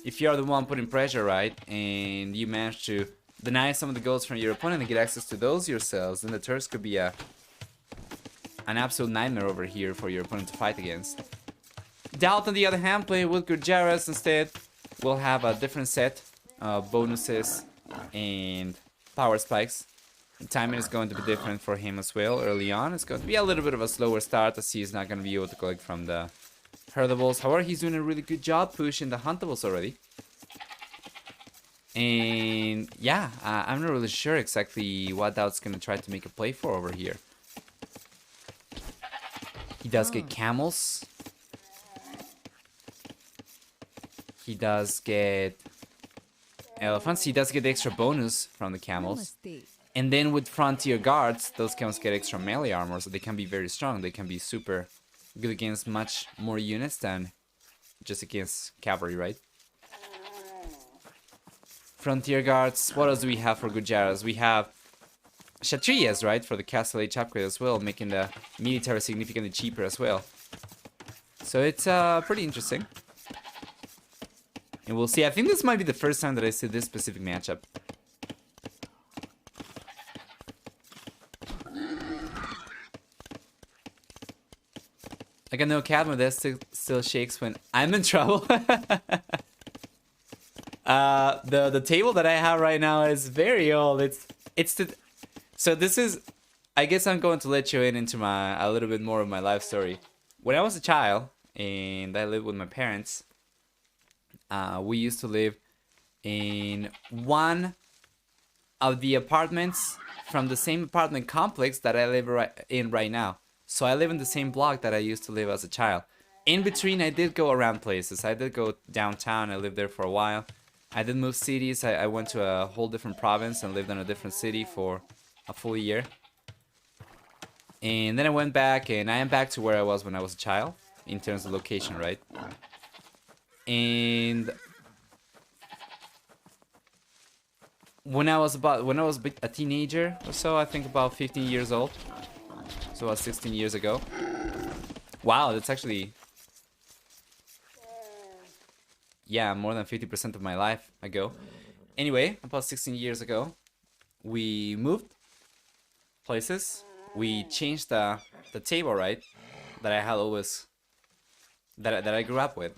if you are the one putting pressure, right? And you manage to deny some of the golds from your opponent and get access to those yourselves, then the Turks could be an absolute nightmare over here for your opponent to fight against. DauT, on the other hand, playing with Gurjaras instead, will have a different set of bonuses and power spikes. The timing is going to be different for him as well. Early on, it's going to be a little bit of a slower start as he's not going to be able to collect from the herdables. However, he's doing a really good job pushing the huntables already. And yeah, I'm not really sure exactly what DauT's going to try to make a play for over here. He does get camels. He does get elephants. He does get extra bonus from the camels. And then with frontier guards, those camels get extra melee armor, so they can be very strong. They can be super good against much more units than just against cavalry, right? Frontier guards. What else do we have for Gujaras? We have Kshatriyas, right? For the Castle Age upgrade as well, making the military significantly cheaper as well. So it's pretty interesting. And we'll see. I think this might be the first time that I see this specific matchup. Like I know Cat Modest still shakes when I'm in trouble. The table that I have right now is very old. So this is, I guess I'm going to let you into a little bit more of my life story. When I was a child and I lived with my parents, we used to live in one of the apartments from the same apartment complex that I live in right now. So I live in the same block that I used to live as a child. In between, I did go around places. I did go downtown. I lived there for a while. I did move cities. I went to a whole different province and lived in a different city for a full year. And then I went back, and I am back to where I was when I was a child in terms of location, right? And when I was a teenager or so, I think about 15 years old. So about 16 years ago. Wow, that's actually, yeah, more than 50% of my life ago. Anyway, about 16 years ago, we moved places. We changed the table, right? That I had always, that I grew up with.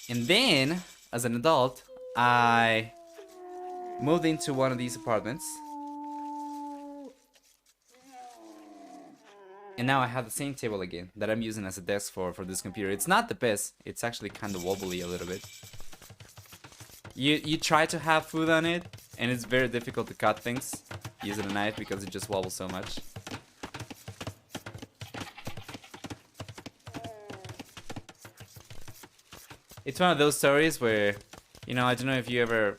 And then, as an adult, I moved into one of these apartments. And now I have the same table again that I'm using as a desk for this computer. It's not the best. It's actually kind of wobbly a little bit. You try to have food on it, and it's very difficult to cut things using a knife because it just wobbles so much. It's one of those stories where, you know, I don't know if you ever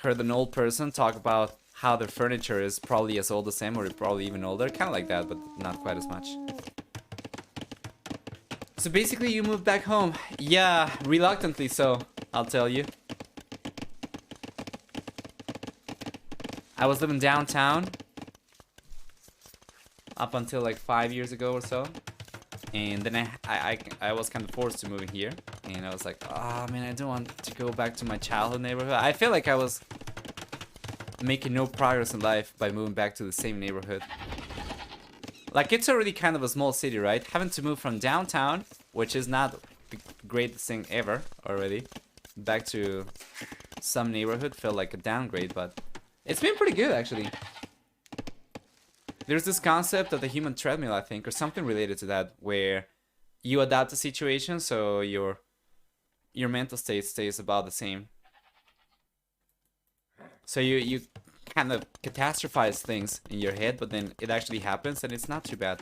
heard an old person talk about how their furniture is probably as old as them, or probably even older. Kind of like that, but not quite as much. So basically you moved back home. Yeah, reluctantly so, I'll tell you. I was living downtown up until like 5 years ago or so. And then I was kind of forced to move in here. And I was like, oh man, I don't want to go back to my childhood neighborhood. I feel like I was making no progress in life by moving back to the same neighborhood. Like, it's already kind of a small city, right? Having to move from downtown, which is not the greatest thing ever already, back to some neighborhood felt like a downgrade, but it's been pretty good actually. There's this concept of the human treadmill, I think, or something related to that, where you adapt the situation so your mental state stays about the same. So you kind of catastrophize things in your head, but then it actually happens and it's not too bad.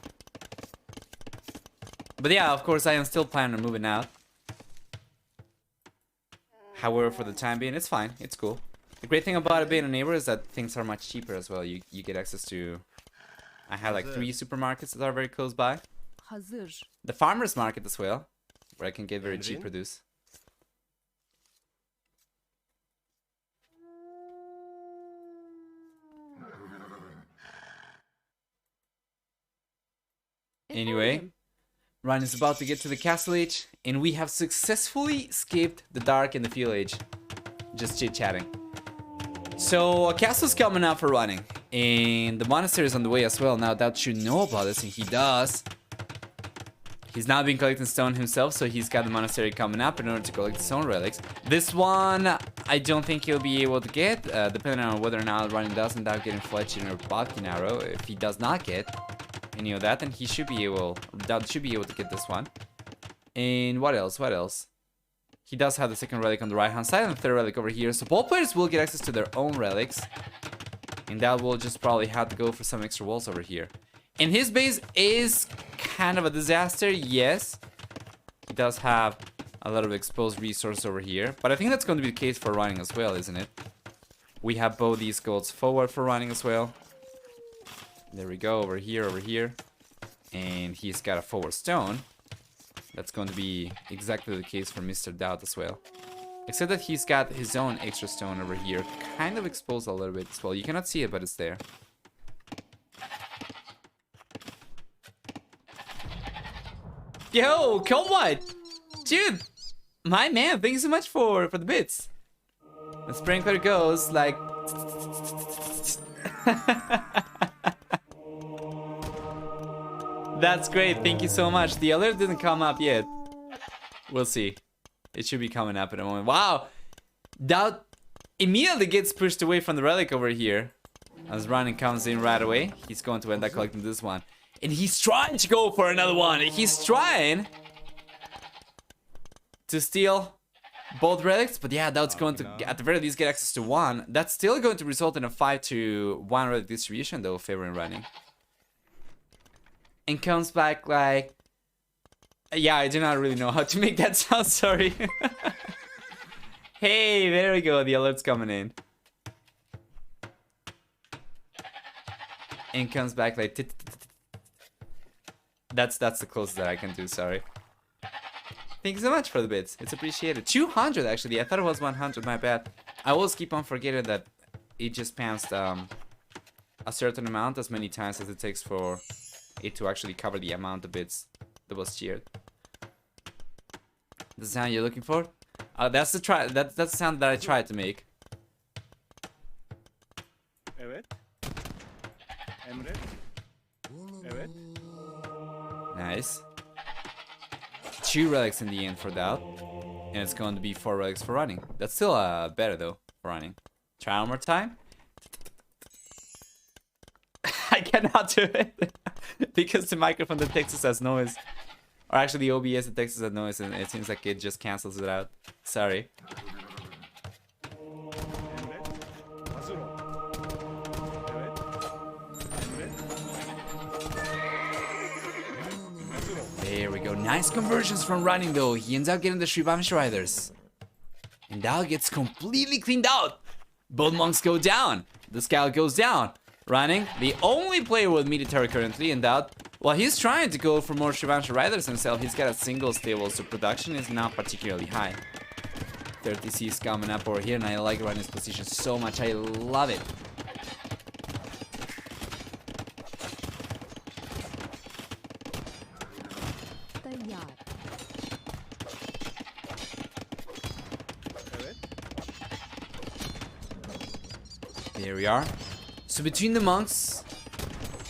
But yeah, of course, I am still planning on moving out. However, for the time being, it's fine. It's cool. The great thing about it being a neighbor is that things are much cheaper as well. You get access to... I have like 3 supermarkets that are very close by. Hazır. The farmer's market as well, where I can get very cheap produce. Anyway, Efendim? Ryan is about to get to the castle age, and we have successfully skipped the dark and the field age. Just chit-chatting. So, a castle's coming up for running, and the monastery is on the way as well. Now, DauT should know about this, and he does. He's not been collecting stone himself, so he's got the monastery coming up in order to collect his own relics. This one, I don't think he'll be able to get, depending on whether or not Ryan does end up getting Fletching or Balkan Arrow. If he does not get any of that, then he should be able, DauT should be able to get this one. And what else? What else? He does have the second relic on the right hand side and the third relic over here. So both players will get access to their own relics. And that will just probably have to go for some extra walls over here. And his base is kind of a disaster, yes. He does have a lot of exposed resource over here. But I think that's going to be the case for running as well, isn't it? We have both these goals forward for running as well. There we go, over here, over here. And he's got a forward stone. That's going to be exactly the case for Mr. DauT as well. Except that he's got his own extra stone over here, kind of exposed a little bit as well. You cannot see it, but it's there. Yo, Cold dude, my man, thank you so much for the bits. The sprinkler goes like... That's great, thank you so much. The alert didn't come up yet. We'll see. It should be coming up in a moment. Wow! DauT immediately gets pushed away from the relic over here. As Running comes in right away, he's going to end up collecting this one. And he's trying to go for another one. He's trying to steal both relics. But yeah, DauT's going to, at the very least, get access to one. That's still going to result in a 5-to-1 relic distribution, though, favoring Running. And comes back like... Yeah, I do not really know how to make that sound, sorry. Hey, there we go, the alert's coming in. And comes back like... That's the closest that I can do, sorry. Thank you so much for the bits, it's appreciated. 200 actually, I thought it was 100, my bad. I always keep on forgetting that it just spams a certain amount as many times as it takes for it to actually cover the amount of bits that was cheered. The sound you're looking for? That's the sound that I tried to make. Evet. Emre. Evet. Nice. 2 relics in the end for DauT. And it's going to be 4 relics for Running. That's still better though for Running. Try one more time. I cannot do it. Because the microphone detects us as noise. Or actually the OBS detects us as noise and it seems like it just cancels it out. Sorry. Emre. Hazır ol. Evet. Emre. Hazır ol. There we go. Nice conversions from Running though. He ends up getting the Shrivansh Riders. And DauT gets completely cleaned out. Both monks go down. The scout goes down. Running, the only player with military currently, and DauT, well, he's trying to go for more Shrivansh Riders himself. He's got a single stable, so production is not particularly high. 30C is coming up over here, and I like Running's position so much. I love it. Tayyar. Evet. There we are. So between the monks,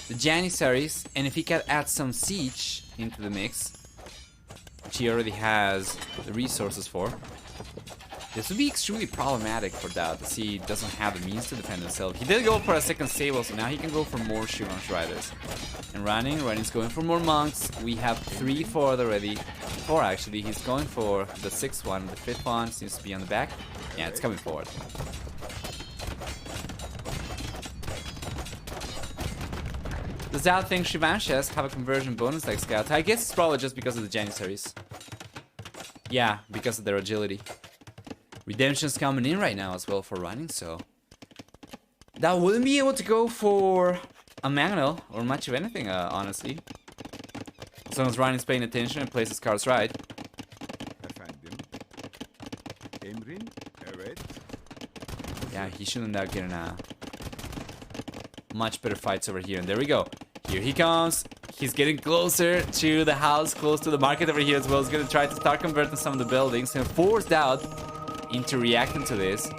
the Janissaries, and if he can add some siege into the mix, which he already has the resources for, this would be extremely problematic for DauT, as he doesn't have the means to defend himself. He did go for a second stable, so now he can go for more Shrivansh Riders. And Running's going for more monks. We have 3 forward already. 4 actually. He's going for the 6th one. The 5th one seems to be on the back. Yeah, it's coming forward. Does DauT think Shivanshas have a conversion bonus like Scout? I guess it's probably just because of the Janissaries. Yeah, because of their agility. Redemption's coming in right now as well for running, so... That wouldn't be able to go for a Magno or much of anything, honestly. As long as Ryan's paying attention and plays his cards right. Efendim. Emrin, evet. Yeah, he should end up getting much better fights over here. And there we go. Here he comes. He's getting closer to the house, close to the market over here as well. He's going to try to start converting some of the buildings and force DauT into reacting to this.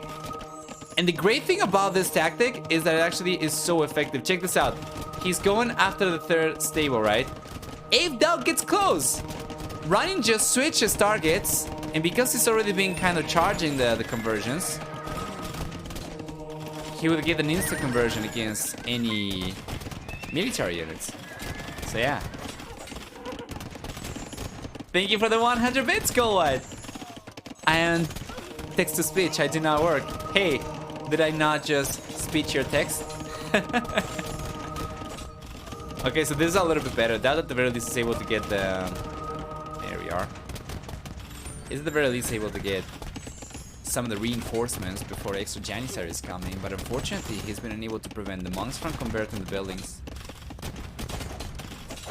And the great thing about this tactic is that it actually is so effective. Check this out. He's going after the third stable, right? If DauT gets close, Running just switches targets. And because he's already been kind of charging the conversions, he would get an instant conversion against any military units. So yeah. Thank you for the 100 bits, Goldwhite. And text-to-speech, I do not work. Hey, did I not just speech your text? Okay, so this is a little bit better. That at the very least is able to get the... There we are. Is at the very least able to get some of the reinforcements before extra Janissaries come in, but unfortunately he's been unable to prevent the monks from converting the buildings.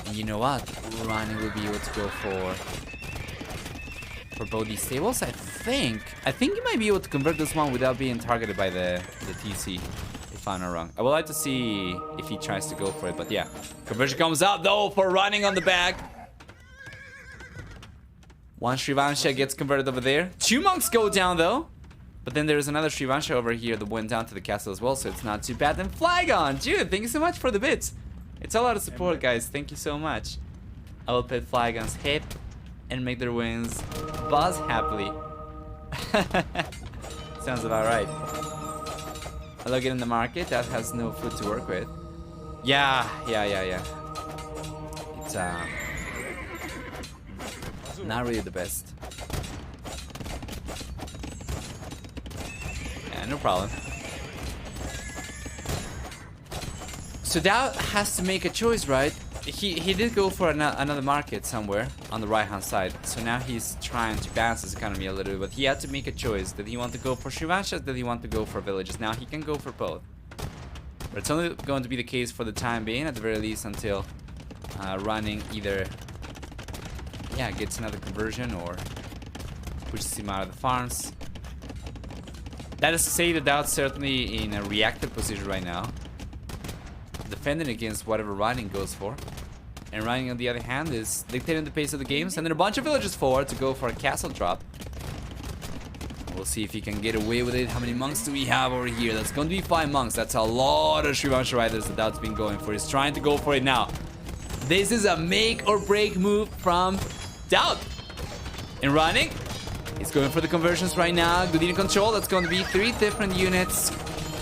And you know what? Rani will be able to go for both these tables. I think he might be able to convert this one without being targeted by the TC, if I'm not wrong. I would like to see if he tries to go for it, but yeah. Conversion comes out though for Running on the back. One Srivansha gets converted over there. Two monks go down though. But then there's another Srivansha over here that went down to the castle as well, so it's not too bad. And Flygon, dude, thank you so much for the bits. It's a lot of support, guys. Thank you so much. I will pet Flygon's hip and make their wings buzz happily. Sounds about right. I look it in the market that has no food to work with. Yeah. It's not really the best. Yeah, no problem. So DauT has to make a choice, right? He did go for another market somewhere on the right hand side. So now he's trying to balance his economy a little bit. But he had to make a choice. Did he want to go for Shivanshas? Did he want to go for villages? Now he can go for both. But it's only going to be the case for the time being, at the very least, until Running either gets another conversion or pushes him out of the farms. That is to say that DauT's certainly in a reactive position right now, defending against whatever Running goes for. And Running, on the other hand, is dictating the pace of the game, sending a bunch of villagers forward to go for a castle drop. We'll see if he can get away with it. How many monks do we have over here? That's going to be 5 monks. That's a lot of Srivansha Riders that DauT's been going for. He's trying to go for it now. This is a make or break move from DauT. And Running, he's going for the conversions right now. Good in control. That's going to be 3 different units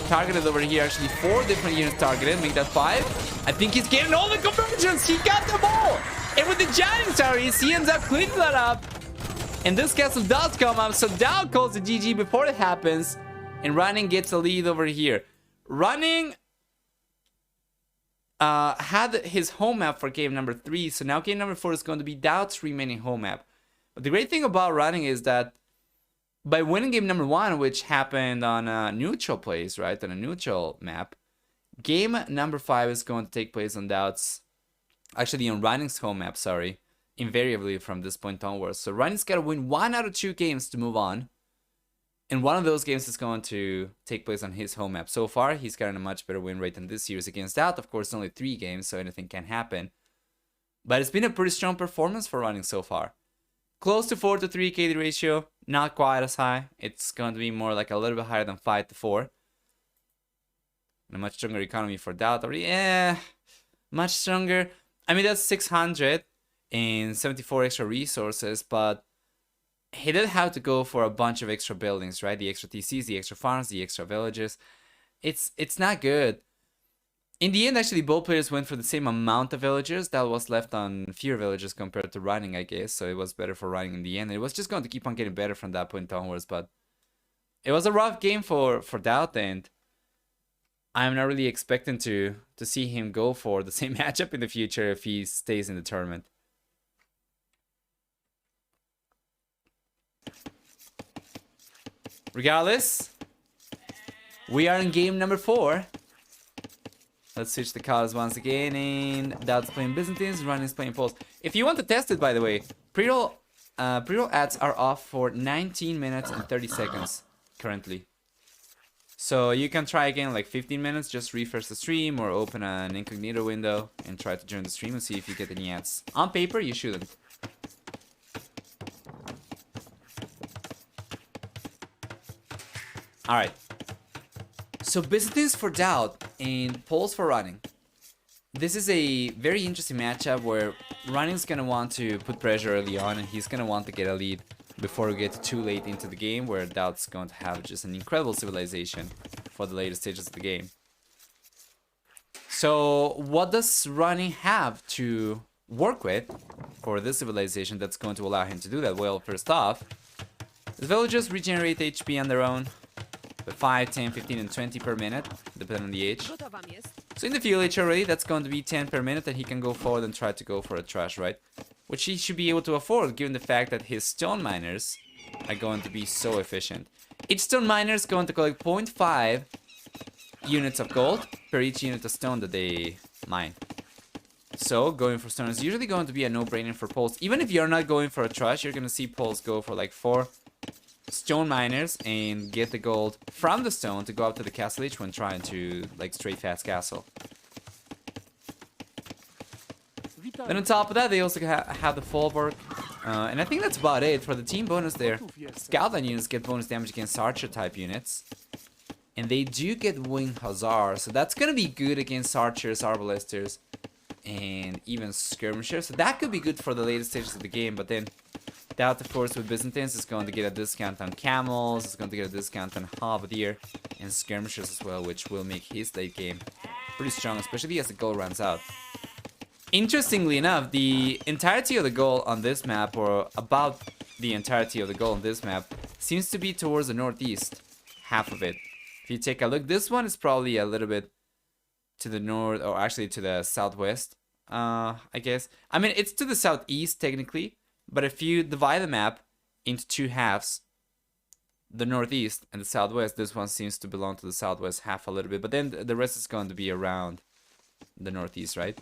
targeted over here. Actually 4 different units targeted. Make that 5. I think he's getting all the conversions. He got them all. And with the Janissaries, he ends up cleaning that up. And this castle does come up. So DauT calls the GG before it happens. And Running gets a lead over here. Running had his home map for game number 3. So now game number 4 is going to be DauT's remaining home map. But the great thing about Running is that by winning game number 1, which happened on a neutral place, right? On a neutral map, game number 5 is going to take place on DauT's, actually on Running's home map, sorry, invariably from this point onwards. So Running's got to win 1 out of 2 games to move on. And one of those games is going to take place on his home map. So far, he's gotten a much better win rate than this series against DauT. Of course, only 3 games, so anything can happen. But it's been a pretty strong performance for Running so far. Close to 4 to 3 KD ratio, not quite as high. It's going to be more like a little bit higher than 5 to 4. And a much stronger economy for DauT. Or yeah, much stronger. I mean, that's 674 extra resources, but he did have to go for a bunch of extra buildings, right? The extra TCs, the extra farms, the extra villages. It's not good. In the end, actually, both players went for the same amount of villagers. That was left on fewer villagers compared to Running, I guess. So it was better for Running in the end. It was just going to keep on getting better from that point onwards. But it was a rough game for DauT. And I'm not really expecting to see him go for the same matchup in the future if he stays in the tournament. Regardless, we are in game number 4. Let's switch the colors once again, and DauT's playing Byzantines, Running playing Poles. If you want to test it, by the way, pre-roll ads are off for 19 minutes and 30 seconds currently. So you can try again like 15 minutes, just refresh the stream or open an incognito window and try to join the stream and see if you get any ads. On paper, you shouldn't. Alright. So Byzantines for DauT and Poles for Running. This is a very interesting matchup where Running's gonna want to put pressure early on and he's gonna want to get a lead before we get too late into the game, where DauT's going to have just an incredible civilization for the later stages of the game. So what does Running have to work with for this civilization that's going to allow him to do that? Well, first off, the villagers regenerate HP on their own, with 5, 10, 15, and 20 per minute, depending on the age. So in the village already, that's going to be 10 per minute, and he can go forward and try to go for a trash, right? Which he should be able to afford, given the fact that his stone miners are going to be so efficient. Each stone miner is going to collect 0.5 units of gold per each unit of stone that they mine. So going for stone is usually going to be a no-brainer for Poles. Even if you're not going for a trash, you're going to see Poles go for like 4 stone miners and get the gold from the stone to go up to the castle age when trying to like straight fast castle. Then on top of that, they also have the fallwork, and I think that's about it for the team bonus there. Scoutline units get bonus damage against archer type units, and they do get wing hussar, so that's gonna be good against archers, arbalesters, and even skirmishers. So that could be good for the later stages of the game. But then DauT, of course, with Byzantines is going to get a discount on camels, it's going to get a discount on halberdier and skirmishers as well, which will make his late game pretty strong, especially as the gold runs out. Interestingly enough, the entirety of the goal on this map, or about the entirety of the goal on this map, seems to be towards the northeast, half of it. If you take a look, this one is probably a little bit to the north, or actually to the southwest, I guess. I mean, it's to the southeast technically, but if you divide the map into 2 halves, the northeast and the southwest, this one seems to belong to the southwest half a little bit, but then the rest is going to be around the northeast, right?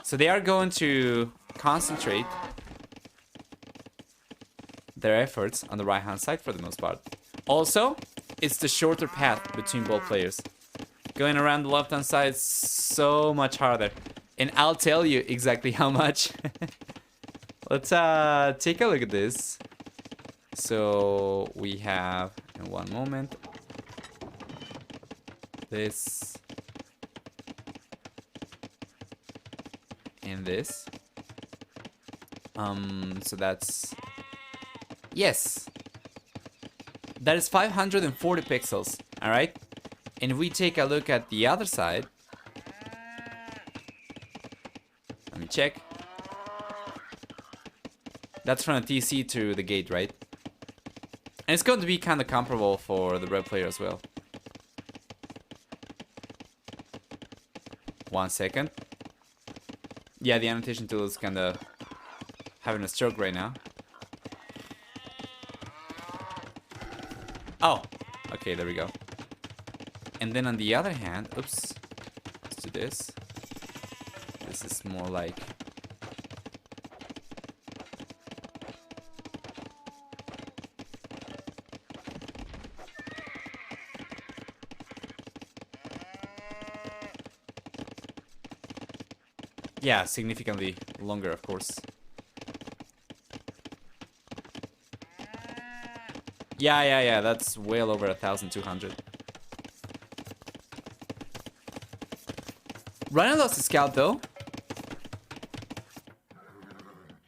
So they are going to concentrate their efforts on the right hand side for the most part. Also, it's the shorter path between both players. Going around the left hand side is so much harder. And I'll tell you exactly how much. Let's take a look at this. So we have, in one moment, this and this. So that's, yes, that is 540 pixels. All right, and if we take a look at the other side, let me check. That's from the TC to the gate, right? And it's going to be kind of comparable for the red player as well. 1 second. Yeah, the annotation tool is kind of having a stroke right now. Oh, okay, there we go. And then on the other hand, oops, let's do this. This is more like, yeah, significantly longer, of course. Yeah, that's well over 1,200. Ryan lost the scout though.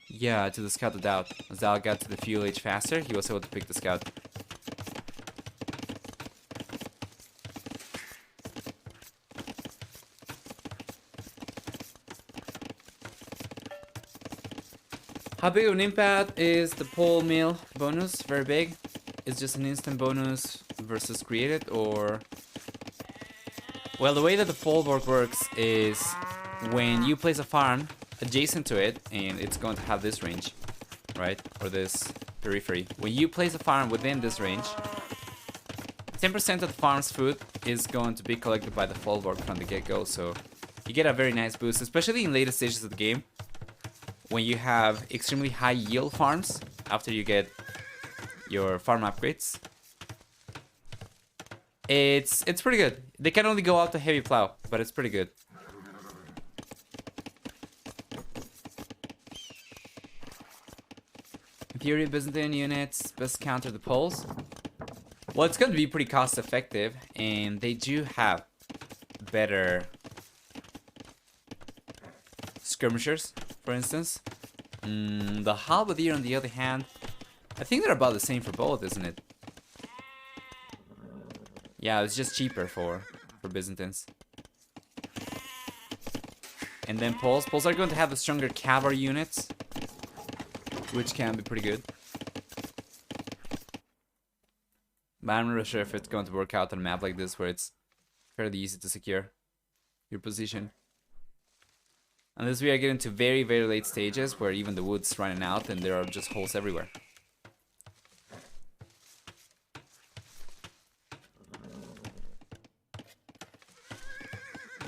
Yeah, to the scout of DauT. As DauT got to the fuel age faster, he was able to pick the scout. How big of an impact is the pole mill bonus? Very big. It's just an instant bonus versus created, or Well, the way that the foldwork works is when you place a farm adjacent to it, and it's going to have this range, right? Or this periphery. When you place a farm within this range, 10% of the farm's food is going to be collected by the foldwork from the get-go, so you get a very nice boost, especially in later stages of the game, when you have extremely high yield farms after you get your farm upgrades. It's pretty good. They can only go out to heavy plow, but it's pretty good. In theory, Byzantine units best counter the poles. Well, it's going to be pretty cost effective, and they do have better skirmishers, for instance. The halberdier, on the other hand, I think they're about the same for both, isn't it? Yeah, it's just cheaper for Byzantines. And then poles. Poles are going to have the stronger cavalry units, which can be pretty good. But I'm not really sure if it's going to work out on a map like this, where it's fairly easy to secure your position. Unless we are getting to very, very late stages, where even the wood's running out and there are just holes everywhere.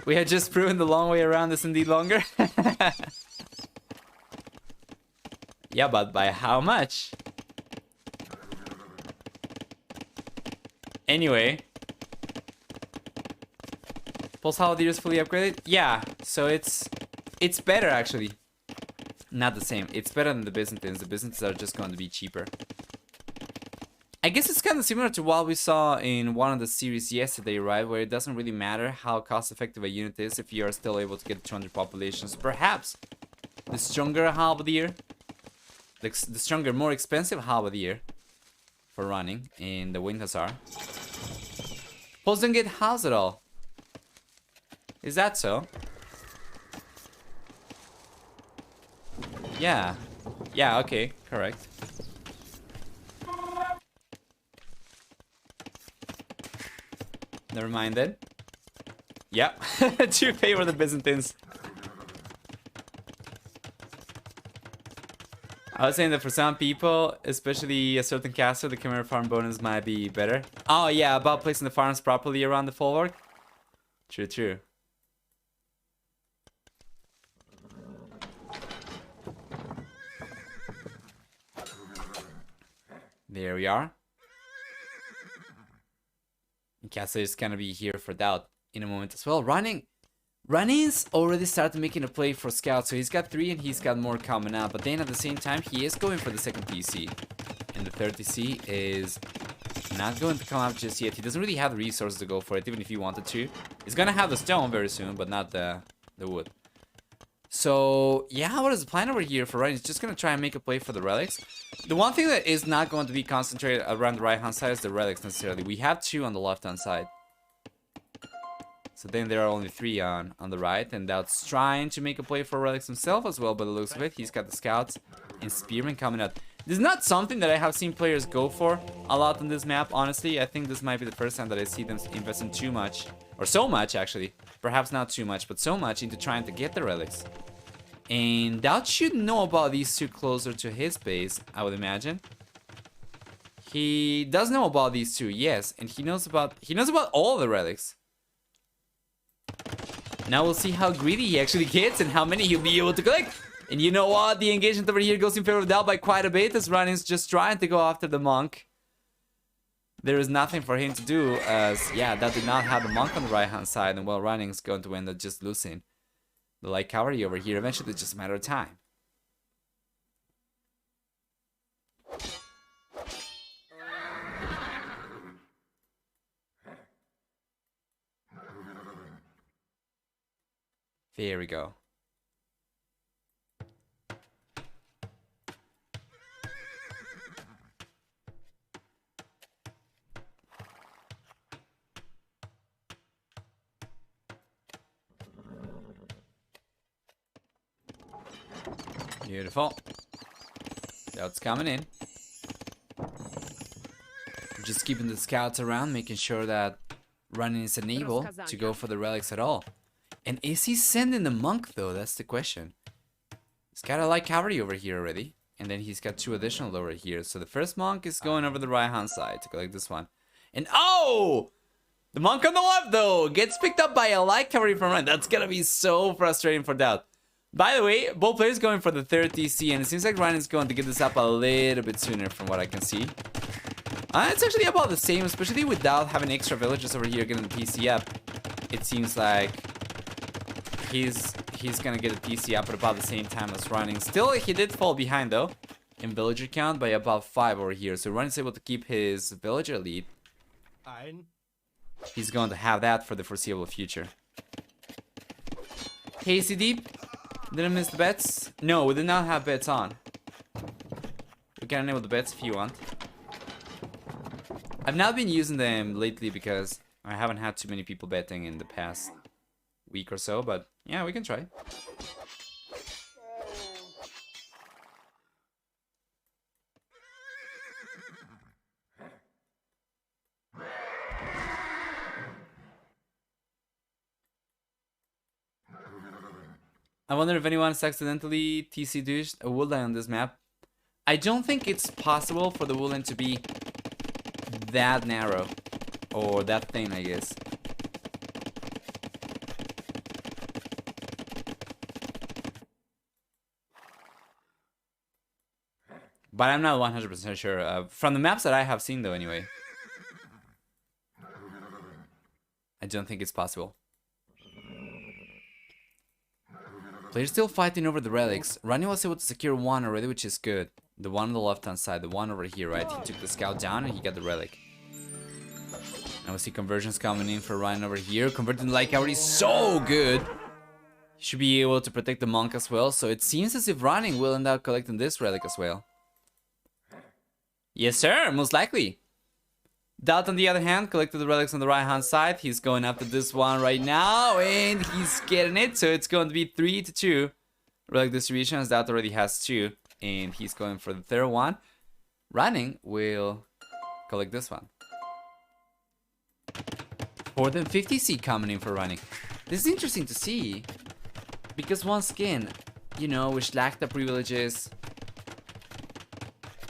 We had just proven the long way around is indeed longer. Yeah, but by how much? Anyway. Pulse Halberdier is fully upgraded? Yeah, so it's better actually. Not the same. It's better than the Byzantines. The Byzantines are just going to be cheaper. I guess it's kind of similar to what we saw in one of the series yesterday, right? Where it doesn't really matter how cost effective a unit is if you are still able to get 200 populations. Perhaps the stronger Halberdier, the stronger, more expensive Halberdier for running in the Wind Hussar. Poles don't get housed at all. Is that so? Yeah. Yeah, okay, correct. Never mind then. Yep. Do favor the Byzantines. I was saying that for some people, especially a certain caster, the Chimera farm bonus might be better. Oh yeah, about placing the farms properly around the folwark. True, true. There we are. Caster is gonna be here for DauT in a moment as well. Running's already started making a play for Scout, so he's got 3 and he's got more coming up. But then at the same time, he is going for the second TC. And the third TC is not going to come up just yet. He doesn't really have the resources to go for it, even if he wanted to. He's gonna have the stone very soon, but not the wood. So, yeah, what is the plan over here for Running? He's just gonna try and make a play for the relics. The one thing that is not going to be concentrated around the right-hand side is the relics necessarily. We have 2 on the left-hand side. So then there are only 3 on the right, and DauT's trying to make a play for relics himself as well, by the looks of it. He's got the scouts and spearmen coming out. This is not something that I have seen players go for a lot on this map, honestly. I think this might be the first time that I see them investing too much, or so much actually. Perhaps not too much, but so much into trying to get the relics. And DauT should know about these 2 closer to his base, I would imagine. He does know about these 2, yes, and he knows about all the relics. Now we'll see how greedy he actually gets and how many he'll be able to collect. And you know what? The engagement over here goes in favor of DauT by quite a bit, as Running's just trying to go after the monk. There is nothing for him to do, as, yeah, DauT did not have the monk on the right-hand side, and well, Running's going to end up just losing the light cavalry over here. Eventually, it's just a matter of time. There we go. Beautiful. DauT's coming in. Just keeping the scouts around, making sure that Running is unable to go for the relics at all. And is he sending the monk though? That's the question. He's got a light cavalry over here already. And then he's got 2 additional over here. So the first monk is going over the right hand side to collect this one. And oh! The monk on the left though gets picked up by a light cavalry from right. That's gonna be so frustrating for DauT. By the way, both players going for the 3rd TC. And it seems like Ryan is going to get this up a little bit sooner from what I can see. It's actually about the same, especially with DauT having extra villagers over here getting the TC up. It seems like he's gonna get a TC up at about the same time as Running. Still, he did fall behind though in villager count by about 5 over here. So Running's able to keep his villager lead. He's going to have that for the foreseeable future. Hasty Deep, didn't miss the bets. No, we did not have bets on. We can enable the bets if you want. I've not been using them lately because I haven't had too many people betting in the past week or so, but yeah, we can try. I wonder if anyone's accidentally TC douched a woodline on this map. I don't think it's possible for the woodline to be that narrow. Or that thin, I guess. But I'm not 100% sure. From the maps that I have seen though, anyway. I don't think it's possible. Players still fighting over the relics. Running was able to secure one already, which is good. The one on the left hand side, the one over here, right? He took the scout down and he got the relic. Now we see conversions coming in for Ryan over here. Converting the light cavalry is so good. He should be able to protect the monk as well. So it seems as if Running will end up collecting this relic as well. Yes, sir, most likely. DauT, on the other hand, collected the relics on the right hand side. He's going after this one right now, and he's getting it. So it's going to be 3-2 relic distribution, as DauT already has 2, and he's going for the 3rd one. Running will collect this one. More than 50C coming in for Running. This is interesting to see, because once again, you know, with Shlachta privileges,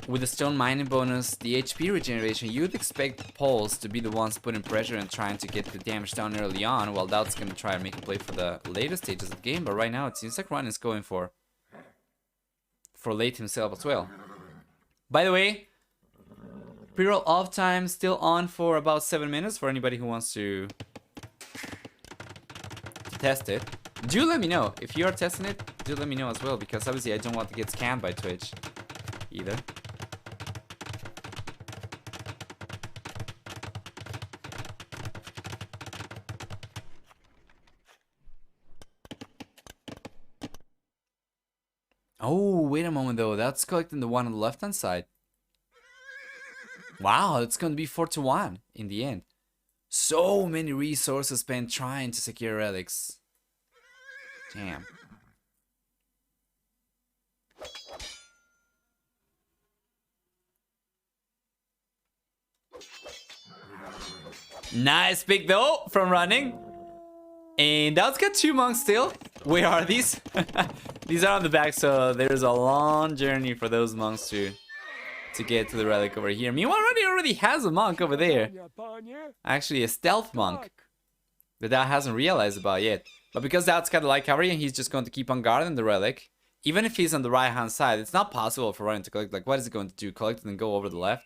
with the stone mining bonus, the HP regeneration, you'd expect Poles to be the ones putting pressure and trying to get the damage down early on, while DauT's gonna try and make a play for the later stages of the game. But right now, it seems like Ryan is going for late himself as well. By the way, pre-roll off time still on for about 7 minutes for anybody who wants to test it. Do let me know if you are testing it. Do let me know as well, because obviously I don't want to get scammed by Twitch either. Oh, wait a moment though. That's collecting the one on the left hand side. Wow, it's going to be 4-1 in the end. So many resources spent trying to secure relics. Damn. Nice pick though from Running. And DauT's got 2 monks still. Where are these? These are on the back, so there's a long journey for those monks to get to the relic over here. Meanwhile, Running already has a monk over there. Actually, a stealth monk that DauT hasn't realized about yet. But because DauT's got a light cavalry and he's just going to keep on guarding the relic, even if he's on the right hand side, it's not possible for Running to collect. Like, what is it going to do? Collect it and go over the left?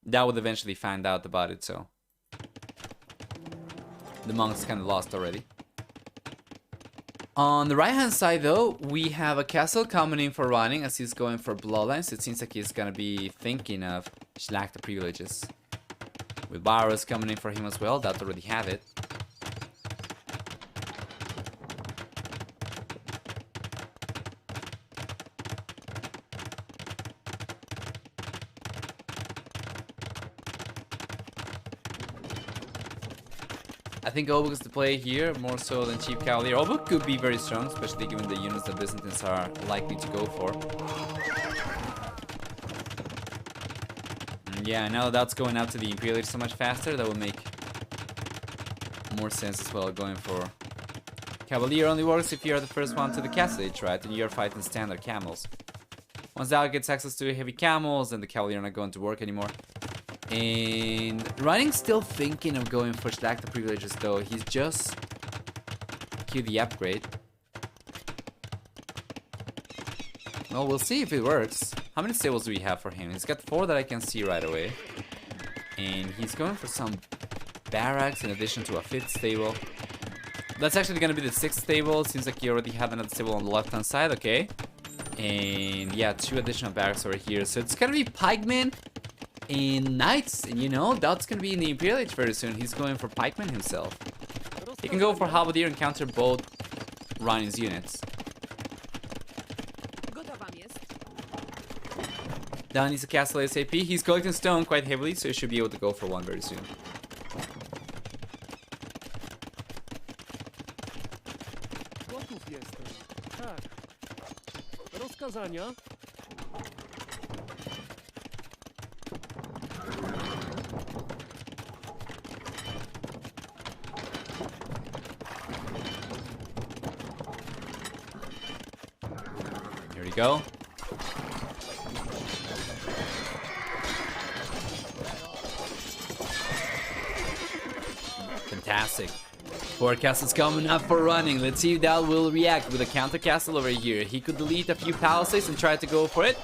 DauT would eventually find out about it, so the monk's kind of lost already. On the right hand side though, we have a castle coming in for Running as he's going for bloodlines. It seems like he's gonna be thinking of Shlachta privileges. With Barrows coming in for him as well, DauT already have it. I think Obuk is the play here, more so than Cheap Cavalier. Obuk could be very strong, especially given the units that Byzantines are likely to go for. Yeah, now that's going up to the Imperial Age so much faster, that will make more sense as well. Going for Cavalier only works if you are the first one to the Castle Age, right? And you're fighting standard camels. Once DauT gets access to heavy camels, then the Cavalier are not going to work anymore. And Running's still thinking of going for Shlachta privileges though. He's just queued the upgrade. Well, we'll see if it works. How many stables do we have for him? He's got 4 that I can see right away. And he's going for some barracks in addition to a 5th stable. That's actually going to be the 6th stable. Seems like he already had another stable on the left-hand side. Okay. And yeah, 2 additional barracks over here. So it's going to be pikemen and knights. And you know, DauT's going to be in the Imperial Age very soon. He's going for pikemen himself. He can go for halberdier and counter both Running's units. DauT needs a castle ASAP. He's collecting stone quite heavily, so he should be able to go for one very soon. Gotów jestem. Tak. Rozkazania? Here we go. Fantastic. 4 castles coming up for Running. Let's see if DauT will react with a counter castle over here. He could delete a few palisades and try to go for it.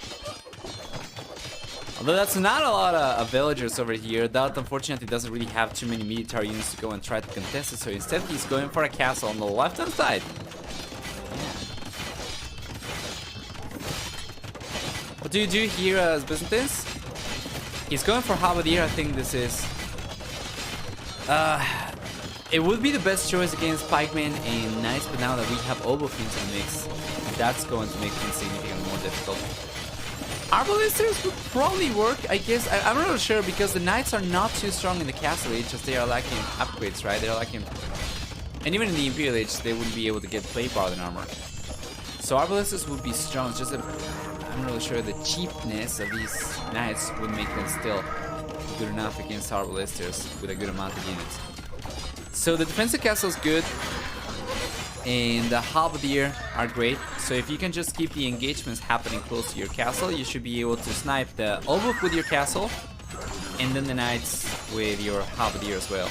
Although that's not a lot of villagers over here. DauT unfortunately doesn't really have too many military units to go and try to contest it. So instead he's going for a castle on the left hand side. What do you do here as Byzantines? He's going for halberdier. I think this is... it would be the best choice against pikemen and knights, but now that we have Oboth into the mix, that's going to make things significantly more difficult. Arbalisters would probably work, I guess. I'm not really sure because the knights are not too strong in the Castle Age, just they are lacking upgrades, right? They're lacking... And even in the Imperial Age, they wouldn't be able to get plate bar than armor. So Arbalisters would be strong, it's just that I'm not really sure the cheapness of these knights would make them still good enough against Arbalisters with a good amount of units. So the defensive castle is good, and the halberdier are great. So if you can just keep the engagements happening close to your castle, you should be able to snipe the Oboth with your castle, and then the knights with your halberdier as well.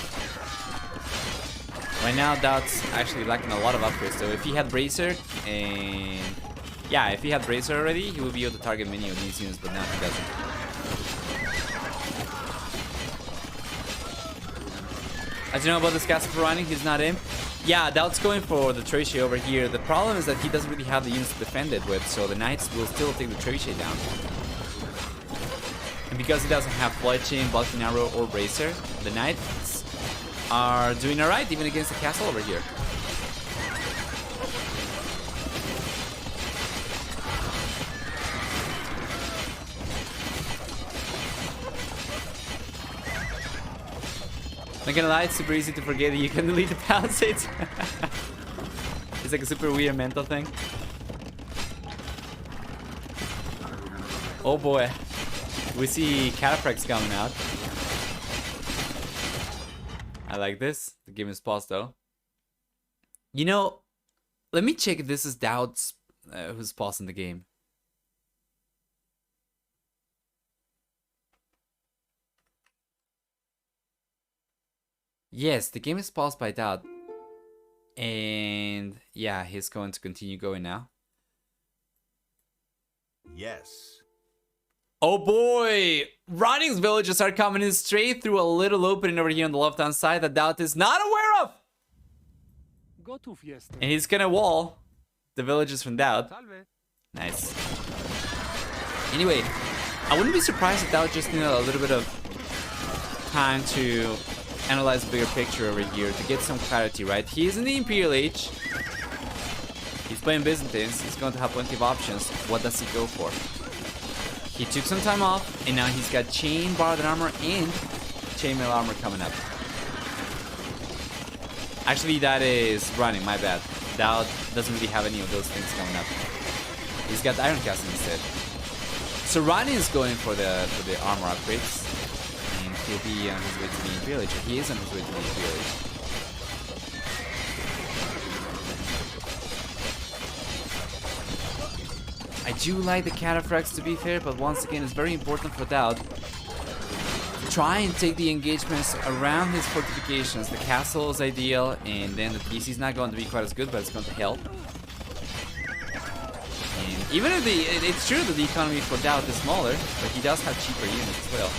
Right now, DauT's actually lacking a lot of upgrades. So if he had Bracer, and yeah, if he had Bracer already, he would be able to target many of these units, but now he doesn't. As you know about this castle for Running, he's not in. Yeah, DauT's going for the Trebuchet over here. The problem is that he doesn't really have the units to defend it with, so the knights will still take the Trebuchet down. And because he doesn't have Fletching, Bulking Arrow, or Bracer, the knights are doing alright even against the castle over here. Not gonna lie, it's super easy to forget that you can delete the palisades. It's like a super weird mental thing. Oh boy. We see cataphracts coming out. I like this. The game is paused though. You know, let me check if this is DauT's who's pausing the game. Yes, the game is paused by DauT. And yeah, he's going to continue going now. Yes. Oh boy! Running's villages are coming in straight through a little opening over here on the left hand side that DauT is not aware of! Gotów jestem. And he's gonna wall the villages from DauT. Salve. Nice. Anyway, I wouldn't be surprised if DauT just needed a little bit of time to analyze the bigger picture over here to get some clarity, right? He is in the Imperial Age. He's playing Byzantines. He's going to have plenty of options. What does he go for? He took some time off, and now he's got chain barred armor and chainmail armor coming up. Actually, that is Running, my bad. DauT doesn't really have any of those things coming up. He's got Iron Castle instead. So Running is going for the armor upgrades. he'll be on his way to being village. He is on his way to being village. I do like the cataphracts to be fair, but once again, it's very important for DauT to try and take the engagements around his fortifications. The castle is ideal, and then the PC is not going to be quite as good, but it's going to help. And even if it's true that the economy for DauT is smaller, but he does have cheaper units as well.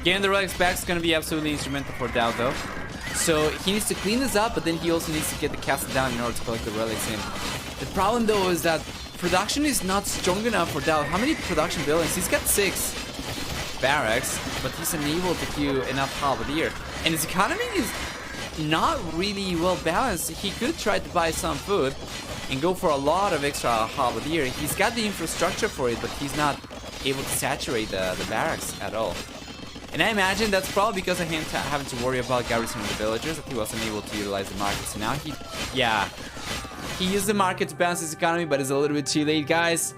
Getting the relics back is going to be absolutely instrumental for DauT though. So he needs to clean this up, but then he also needs to get the castle down in order to collect the relics in. The problem though is that production is not strong enough for DauT. How many production buildings? He's got 6 barracks, but he's unable to queue enough halberdier. And his economy is not really well balanced. He could try to buy some food and go for a lot of extra halberdier. He's got the infrastructure for it, but he's not able to saturate the barracks at all. And I imagine that's probably because of him having to worry about garrisoning the villagers, that he wasn't able to utilize the market. So now he used the market to balance his economy, but it's a little bit too late, guys.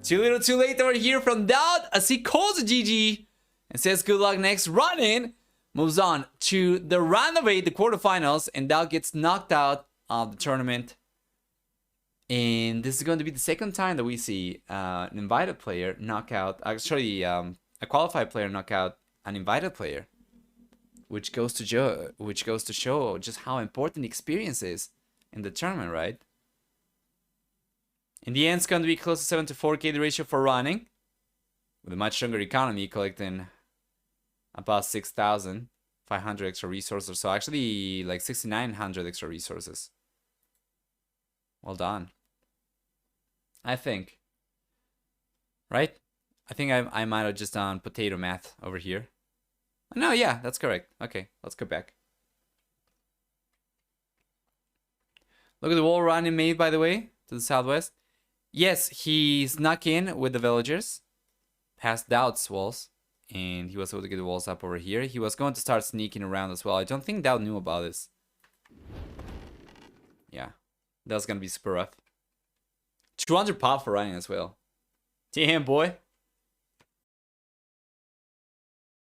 Too little too late over here from DauT as he calls a GG and says good luck next run-in. Moves on to the round of 8, the quarterfinals, and DauT gets knocked out of the tournament. And this is going to be the second time that we see an invited player knock out, actually a qualified player knock out an invited player, which goes to show just how important experience is in the tournament, right? In the end, it's going to be close to 7 to 4k the ratio for running, with a much stronger economy, collecting about 6,500 extra resources, so actually like 6,900 extra resources. Well done, I think. Right? I think I might have just done potato math over here. No, yeah, that's correct. Okay, let's go back. Look at the wall running made, by the way, to the southwest. Yes, he snuck in with the villagers, past DauT's walls, and he was able to get the walls up over here. He was going to start sneaking around as well. I don't think DauT knew about this. Yeah, that was going to be super rough. 200 pop for running as well. Damn, boy.